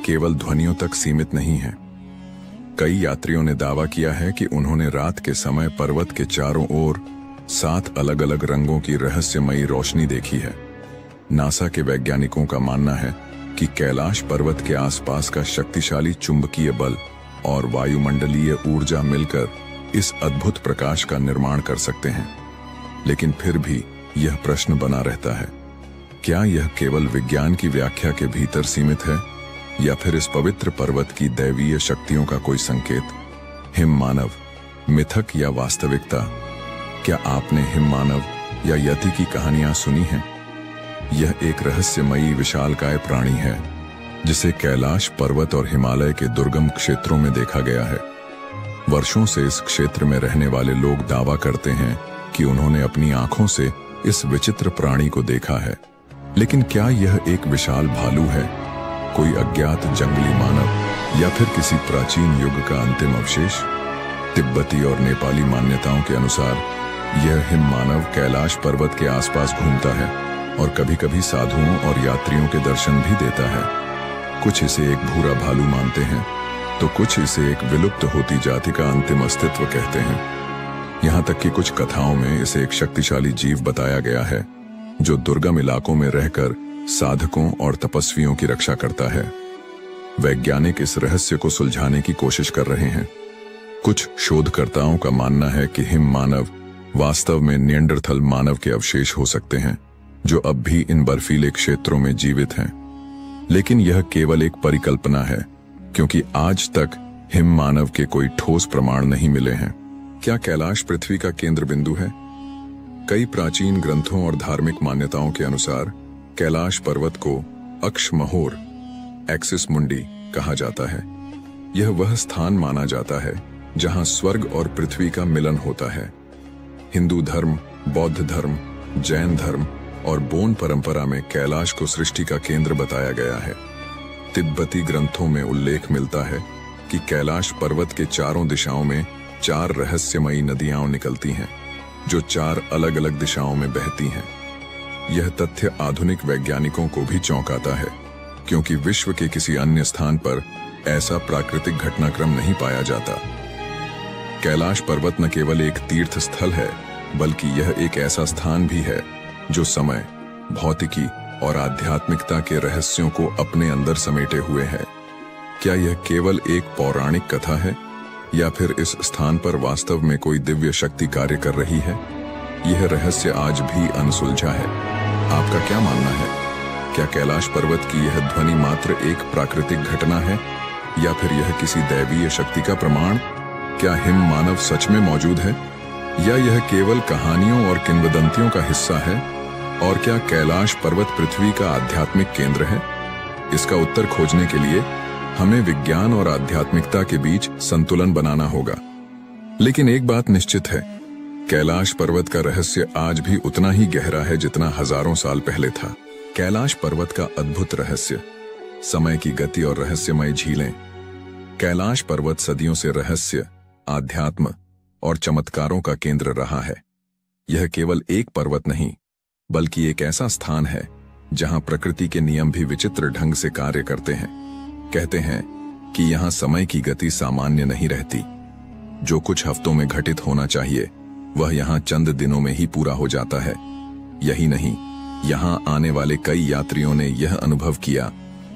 केवल ध्वनियों तक सीमित नहीं हैं। कई यात्रियों ने दावा किया है कि उन्होंने रात के समय पर्वत के चारों ओर 7 अलग-अलग रंगों की रहस्यमयी रोशनी देखी है। नासा के वैज्ञानिकों का मानना है कि कैलाश पर्वत के आसपास का शक्तिशाली चुंबकीय बल और वायुमंडलीय ऊर्जा मिलकर इस अद्भुत प्रकाश का निर्माण कर सकते हैं। लेकिन फिर भी यह प्रश्न बना रहता है, क्या यह केवल विज्ञान की व्याख्या के भीतर सीमित है, या फिर इस पवित्र पर्वत की दैवीय शक्तियों का कोई संकेत? हिम मानव, मिथक या वास्तविकता? क्या आपने हिम मानव या यति की कहानियां सुनी हैं? यह एक रहस्यमयी विशालकाय प्राणी है जिसे कैलाश पर्वत और हिमालय के दुर्गम क्षेत्रों में देखा गया है। वर्षों से इस क्षेत्र में रहने वाले लोग दावा करते हैं कि उन्होंने अपनी आंखों से इस विचित्र प्राणी को देखा है। लेकिन क्या यह एक विशाल भालू है, कोई अज्ञात जंगली मानव, या फिर किसी प्राचीन युग का अंतिम अवशेष? तिब्बती और नेपाली मान्यताओं के अनुसार यह हिम मानव कैलाश पर्वत के आसपास घूमता है और कभी-कभी साधुओं और यात्रियों के दर्शन भी देता है। कुछ इसे एक भूरा भालू मानते हैं, तो कुछ इसे एक विलुप्त होती जाति का अंतिम अस्तित्व कहते हैं। यहाँ तक कि कुछ कथाओं में इसे एक शक्तिशाली जीव बताया गया है जो दुर्गम इलाकों में रहकर साधकों और तपस्वियों की रक्षा करता है। वैज्ञानिक इस रहस्य को सुलझाने की कोशिश कर रहे हैं। कुछ शोधकर्ताओं का मानना है कि हिम मानव वास्तव में निएंडरथल मानव के अवशेष हो सकते हैं जो अब भी इन बर्फीले क्षेत्रों में जीवित हैं। लेकिन यह केवल एक परिकल्पना है, क्योंकि आज तक हिम मानव के कोई ठोस प्रमाण नहीं मिले हैं। क्या कैलाश पृथ्वी का केंद्र बिंदु है? कई प्राचीन ग्रंथों और धार्मिक मान्यताओं के अनुसार कैलाश पर्वत को अक्षमहोर एक्सिस मुंडी कहा जाता है। यह वह स्थान माना जाता है जहां स्वर्ग और पृथ्वी का मिलन होता है। हिंदू धर्म, बौद्ध धर्म, जैन धर्म और बोन परंपरा में कैलाश को सृष्टि का केंद्र बताया गया है। तिब्बती ग्रंथों में उल्लेख मिलता है कि कैलाश पर्वत के चारों दिशाओं में 4 रहस्यमयी नदियां निकलती हैं, जो 4 अलग अलग दिशाओं में बहती हैं। यह तथ्य आधुनिक वैज्ञानिकों को भी चौंकाता है, क्योंकि विश्व के किसी अन्य स्थान पर ऐसा प्राकृतिक घटनाक्रम नहीं पाया जाता। कैलाश पर्वत न केवल एक तीर्थ स्थल है, बल्कि यह एक ऐसा स्थान भी है जो समय, भौतिकी और आध्यात्मिकता के रहस्यों को अपने अंदर समेटे हुए है। क्या यह केवल एक पौराणिक कथा है, या फिर इस स्थान पर वास्तव में कोई दिव्य शक्ति कार्य कर रही है? यह रहस्य आज भी अनसुलझा है। आपका क्या मानना है? क्या कैलाश पर्वत की यह ध्वनि मात्र एक प्राकृतिक घटना है, या फिर यह किसी दैवीय शक्ति का प्रमाण? क्या हिम मानव सच में मौजूद है, या यह केवल कहानियों और किंवदंतियों का हिस्सा है? और क्या कैलाश पर्वत पृथ्वी का आध्यात्मिक केंद्र है? इसका उत्तर खोजने के लिए हमें विज्ञान और आध्यात्मिकता के बीच संतुलन बनाना होगा। लेकिन एक बात निश्चित है, कैलाश पर्वत का रहस्य आज भी उतना ही गहरा है जितना हजारों साल पहले था। कैलाश पर्वत का अद्भुत रहस्य, समय की गति और रहस्यमय झीलें। कैलाश पर्वत सदियों से रहस्य, आध्यात्म और चमत्कारों का केंद्र रहा है। यह केवल एक पर्वत नहीं, बल्कि एक ऐसा स्थान है जहां प्रकृति के नियम भी विचित्र ढंग से कार्य करते हैं। कहते हैं कि यहां समय की गति सामान्य नहीं रहती। जो कुछ हफ्तों में घटित होना चाहिए, वह यहां चंद दिनों में ही पूरा हो जाता है। यही नहीं, यहां आने वाले कई यात्रियों ने यह अनुभव किया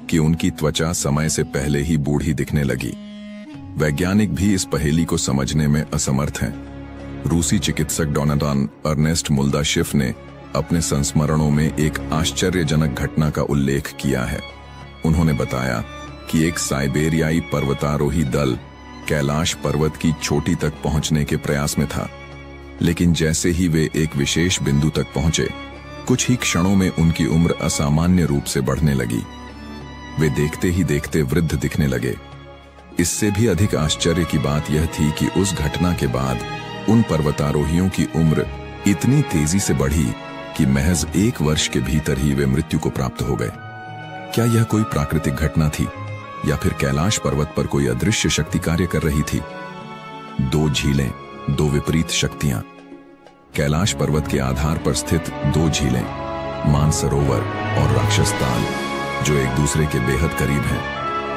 कि उनकी त्वचा समय से पहले ही बूढ़ी दिखने लगी। वैज्ञानिक भी इस पहेली को समझने में असमर्थ हैं। रूसी चिकित्सक डोनाल्ड अर्नेस्ट मुल्दाशिफ ने अपने संस्मरणों में एक आश्चर्यजनक घटना का उल्लेख किया है। उन्होंने बताया कि एक साइबेरियाई पर्वतारोही दल कैलाश पर्वत की चोटी तक पहुंचने के प्रयास में था, लेकिन जैसे ही वे एक विशेष बिंदु तक पहुंचे, कुछ ही क्षणों में उनकी उम्र असामान्य रूप से बढ़ने लगी। वे देखते ही देखते वृद्ध दिखने लगे। इससे भी अधिक आश्चर्य की बात यह थी कि उस घटना के बाद उन पर्वतारोहियों की उम्र इतनी तेजी से बढ़ी कि महज 1 वर्ष के भीतर ही वे मृत्यु को प्राप्त हो गए। क्या यह कोई प्राकृतिक घटना थी, या फिर कैलाश पर्वत पर कोई अदृश्य शक्ति कार्य कर रही थी? 2 झीलें, 2 विपरीत शक्तियां। कैलाश पर्वत के आधार पर स्थित 2 झीलें, मानसरोवर और राक्षस ताल, जो एक दूसरे के बेहद करीब हैं,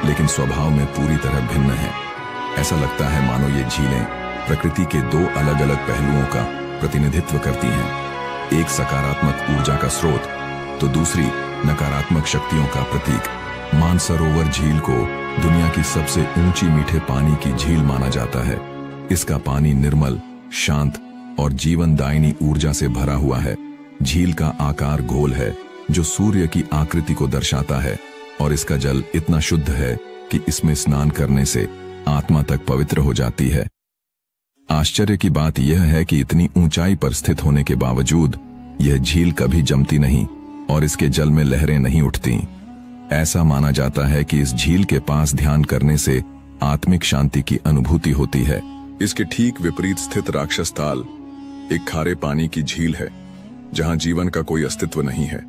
लेकिन स्वभाव में पूरी तरह भिन्न है। ऐसा लगता है मानो ये झीलें प्रकृति के 2 अलग अलग पहलुओं का प्रतिनिधित्व करती हैं। एक सकारात्मक ऊर्जा का स्रोत, तो दूसरी नकारात्मक शक्तियों का प्रतीक। मानसरोवर झील को दुनिया की सबसे ऊंची मीठे पानी की झील माना जाता है। इसका पानी निर्मल, शांत और जीवनदायिनी ऊर्जा से भरा हुआ है। झील का आकार गोल है, जो सूर्य की आकृति को दर्शाता है, और इसका जल इतना शुद्ध है कि इसमें स्नान करने से आत्मा तक पवित्र हो जाती है। आश्चर्य की बात यह है कि इतनी ऊंचाई पर स्थित होने के बावजूद यह झील कभी जमती नहीं और इसके जल में लहरें नहीं उठती। ऐसा माना जाता है कि इस झील के पास ध्यान करने से आत्मिक शांति की अनुभूति होती है। इसके ठीक विपरीत स्थित राक्षस ताल एक खारे पानी की झील है, जहां जीवन का कोई अस्तित्व नहीं है।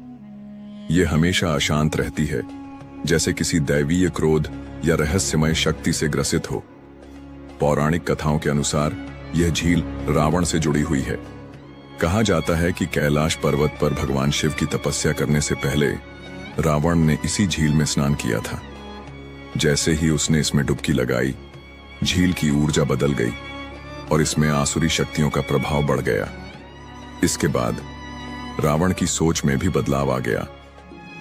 यह हमेशा अशांत रहती है, जैसे किसी दैवीय क्रोध या रहस्यमय शक्ति से ग्रसित हो। पौराणिक कथाओं के अनुसार यह झील रावण से जुड़ी हुई है। कहा जाता है कि कैलाश पर्वत पर भगवान शिव की तपस्या करने से पहले रावण ने इसी झील में स्नान किया था। जैसे ही उसने इसमें डुबकी लगाई, झील की ऊर्जा बदल गई और इसमें आसुरी शक्तियों का प्रभाव बढ़ गया। इसके बाद रावण की सोच में भी बदलाव आ गया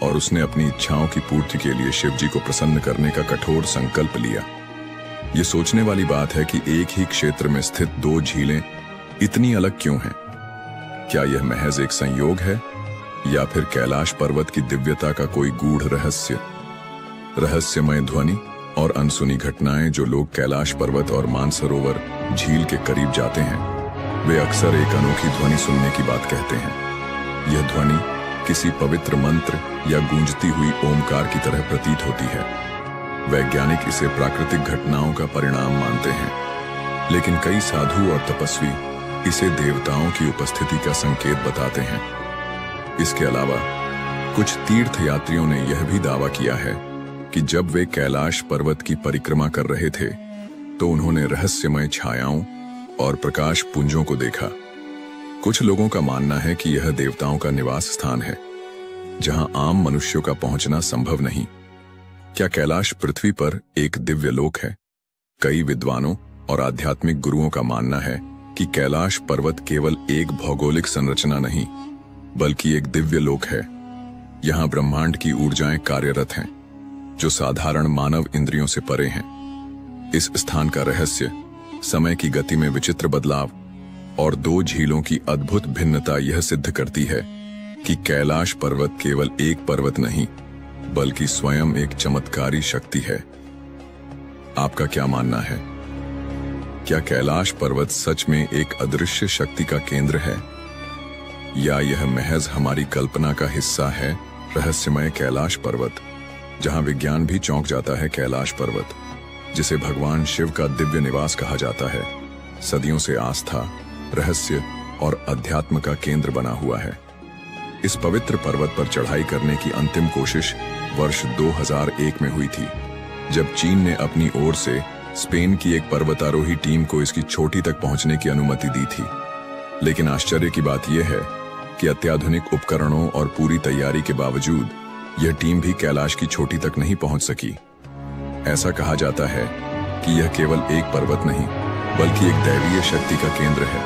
और उसने अपनी इच्छाओं की पूर्ति के लिए शिव जी को प्रसन्न करने का कठोर संकल्प लिया। यह सोचने वाली बात है कि एक ही क्षेत्र में स्थित 2 झीलें इतनी अलग क्यों हैं? क्या यह महज एक संयोग है, या फिर कैलाश पर्वत की दिव्यता का कोई गूढ़ रहस्य? रहस्यमय ध्वनि और अनसुनी घटनाएं जो लोग कैलाश पर्वत और मानसरोवर झील के करीब जाते हैं, वे अक्सर एक अनोखी ध्वनि सुनने की बात कहते हैं। यह ध्वनि किसी पवित्र मंत्र या गूंजती हुई ओमकार की तरह प्रतीत होती है। वैज्ञानिक इसे प्राकृतिक घटनाओं का परिणाम मानते हैं, लेकिन कई साधु और तपस्वी इसे देवताओं की उपस्थिति का संकेत बताते हैं। इसके अलावा कुछ तीर्थयात्रियों ने यह भी दावा किया है कि जब वे कैलाश पर्वत की परिक्रमा कर रहे थे तो उन्होंने रहस्यमय छायाओं और प्रकाश पुंजों को देखा। कुछ लोगों का मानना है कि यह देवताओं का निवास स्थान है, जहां आम मनुष्यों का पहुंचना संभव नहीं। क्या कैलाश पृथ्वी पर एक दिव्य लोक है? कई विद्वानों और आध्यात्मिक गुरुओं का मानना है कि कैलाश पर्वत केवल एक भौगोलिक संरचना नहीं, बल्कि एक दिव्य लोक है। यहाँ ब्रह्मांड की ऊर्जाएं कार्यरत हैं, जो साधारण मानव इंद्रियों से परे हैं। इस स्थान का रहस्य समय की गति में विचित्र बदलाव और दो झीलों की अद्भुत भिन्नता यह सिद्ध करती है कि कैलाश पर्वत केवल एक पर्वत नहीं, बल्कि स्वयं एक चमत्कारी शक्ति है। आपका क्या मानना है? क्या कैलाश पर्वत सच में एक अदृश्य शक्ति का केंद्र है, या यह महज हमारी कल्पना का हिस्सा है? रहस्यमय कैलाश पर्वत, जहां विज्ञान भी चौंक जाता है। कैलाश पर्वत, जिसे भगवान शिव का दिव्य निवास कहा जाता है, सदियों से आस्था, रहस्य और अध्यात्म का केंद्र बना हुआ है। इस पवित्र पर्वत पर चढ़ाई करने की अंतिम कोशिश वर्ष 2001 में हुई थी, जब चीन ने अपनी ओर से स्पेन की एक पर्वतारोही टीम को इसकी चोटी तक पहुंचने की अनुमति दी थी। लेकिन आश्चर्य की बात यह है कि अत्याधुनिक उपकरणों और पूरी तैयारी के बावजूद यह टीम भी कैलाश की चोटी तक नहीं पहुंच सकी। ऐसा कहा जाता है कि यह केवल एक पर्वत नहीं, बल्कि एक दैवीय शक्ति का केंद्र है,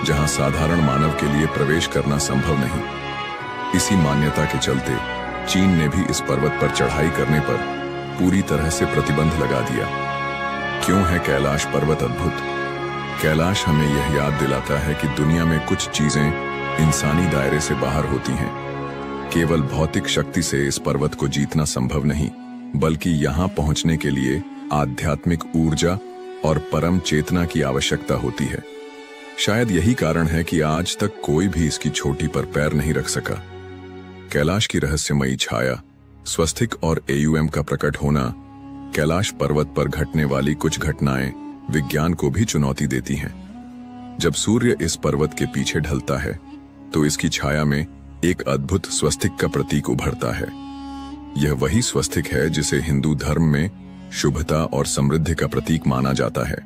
जहां साधारण मानव के लिए प्रवेश करना संभव नहीं। इसी मान्यता के चलते चीन ने भी इस पर्वत पर चढ़ाई करने पर पूरी तरह से प्रतिबंध लगा दिया। क्यों है कैलाश पर्वत अद्भुत? कैलाश हमें यह याद दिलाता है कि दुनिया में कुछ चीजें इंसानी दायरे से बाहर होती हैं। केवल भौतिक शक्ति से इस पर्वत को जीतना संभव नहीं, बल्कि यहां पहुंचने के लिए आध्यात्मिक ऊर्जा और परम चेतना की आवश्यकता होती है। शायद यही कारण है कि आज तक कोई भी इसकी चोटी पर पैर नहीं रख सका। कैलाश की रहस्यमयी छाया, स्वस्तिक और AUM का प्रकट होना, कैलाश पर्वत पर घटने वाली कुछ घटनाएं विज्ञान को भी चुनौती देती हैं। जब सूर्य इस पर्वत के पीछे ढलता है तो इसकी छाया में एक अद्भुत स्वस्तिक का प्रतीक उभरता है। यह वही स्वस्तिक है जिसे हिंदू धर्म में शुभता और समृद्धि का प्रतीक माना जाता है।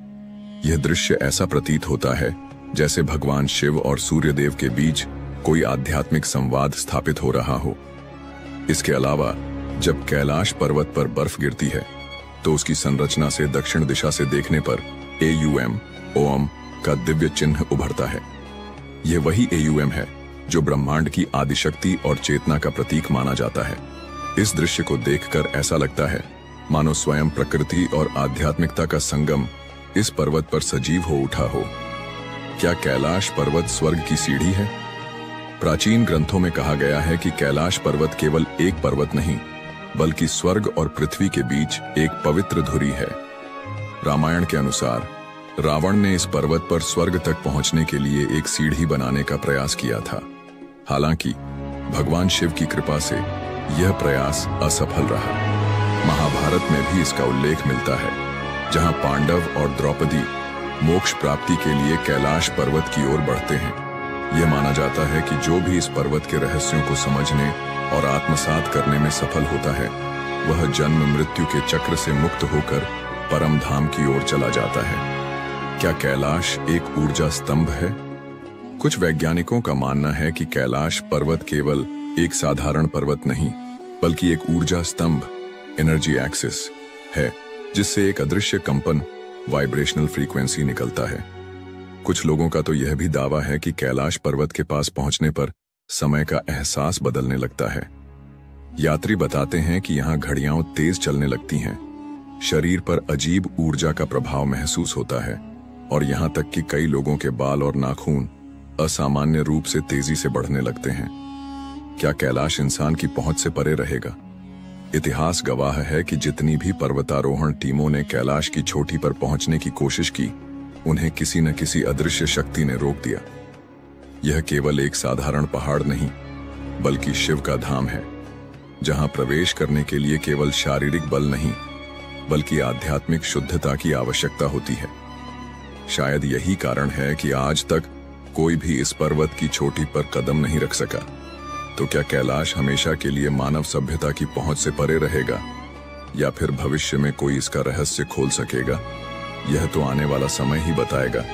यह दृश्य ऐसा प्रतीत होता है जैसे भगवान शिव और सूर्यदेव के बीच कोई आध्यात्मिक संवाद स्थापित हो रहा हो। इसके अलावा जब कैलाश पर्वत पर बर्फ गिरती है तो उसकी संरचना से दक्षिण दिशा से देखने पर AUM, ओम का दिव्य चिन्ह उभरता है। यह वही AUM है जो ब्रह्मांड की आदिशक्ति और चेतना का प्रतीक माना जाता है। इस दृश्य को देखकर ऐसा लगता है मानो स्वयं प्रकृति और आध्यात्मिकता का संगम इस पर्वत पर सजीव हो उठा हो। क्या कैलाश पर्वत स्वर्ग की सीढ़ी है? प्राचीन ग्रंथों में कहा गया है कि कैलाश पर्वत केवल एक पर्वत नहीं, बल्कि स्वर्ग और पृथ्वी के बीच एक पवित्र धुरी है। रामायण के अनुसार रावण ने इस पर्वत पर स्वर्ग तक पहुंचने के लिए एक सीढ़ी बनाने का प्रयास किया था। हालांकि भगवान शिव की कृपा से यह प्रयास असफल रहा। महाभारत में भी इसका उल्लेख मिलता है, जहां पांडव और द्रौपदी मोक्ष प्राप्ति के लिए कैलाश पर्वत की ओर बढ़ते हैं। यह माना जाता है कि जो भी इस पर्वत के रहस्यों को समझने और आत्मसात करने में सफल होता है, वह जन्म मृत्यु के चक्र से मुक्त होकर परम धाम की ओर चला जाता है। क्या कैलाश एक ऊर्जा स्तंभ है? कुछ वैज्ञानिकों का मानना है कि कैलाश पर्वत केवल एक साधारण पर्वत नहीं, बल्कि एक ऊर्जा स्तंभ, एनर्जी एक्सिस है, जिससे एक अदृश्य कंपन, वाइब्रेशनल फ्रीक्वेंसी निकलता है। कुछ लोगों का तो यह भी दावा है कि कैलाश पर्वत के पास पहुंचने पर समय का एहसास बदलने लगता है। यात्री बताते हैं कि यहाँ घड़ियां तेज चलने लगती हैं, शरीर पर अजीब ऊर्जा का प्रभाव महसूस होता है, और यहाँ तक कि कई लोगों के बाल और नाखून असामान्य रूप से तेजी से बढ़ने लगते हैं। क्या कैलाश इंसान की पहुंच से परे रहेगा? इतिहास गवाह है कि जितनी भी पर्वतारोहण टीमों ने कैलाश की चोटी पर पहुंचने की कोशिश की, उन्हें किसी न किसी अदृश्य शक्ति ने रोक दिया। यह केवल एक साधारण पहाड़ नहीं, बल्कि शिव का धाम है, जहां प्रवेश करने के लिए केवल शारीरिक बल नहीं, बल्कि आध्यात्मिक शुद्धता की आवश्यकता होती है। शायद यही कारण है कि आज तक कोई भी इस पर्वत की चोटी पर कदम नहीं रख सका। तो क्या कैलाश हमेशा के लिए मानव सभ्यता की पहुंच से परे रहेगा, या फिर भविष्य में कोई इसका रहस्य खोल सकेगा? यह तो आने वाला समय ही बताएगा।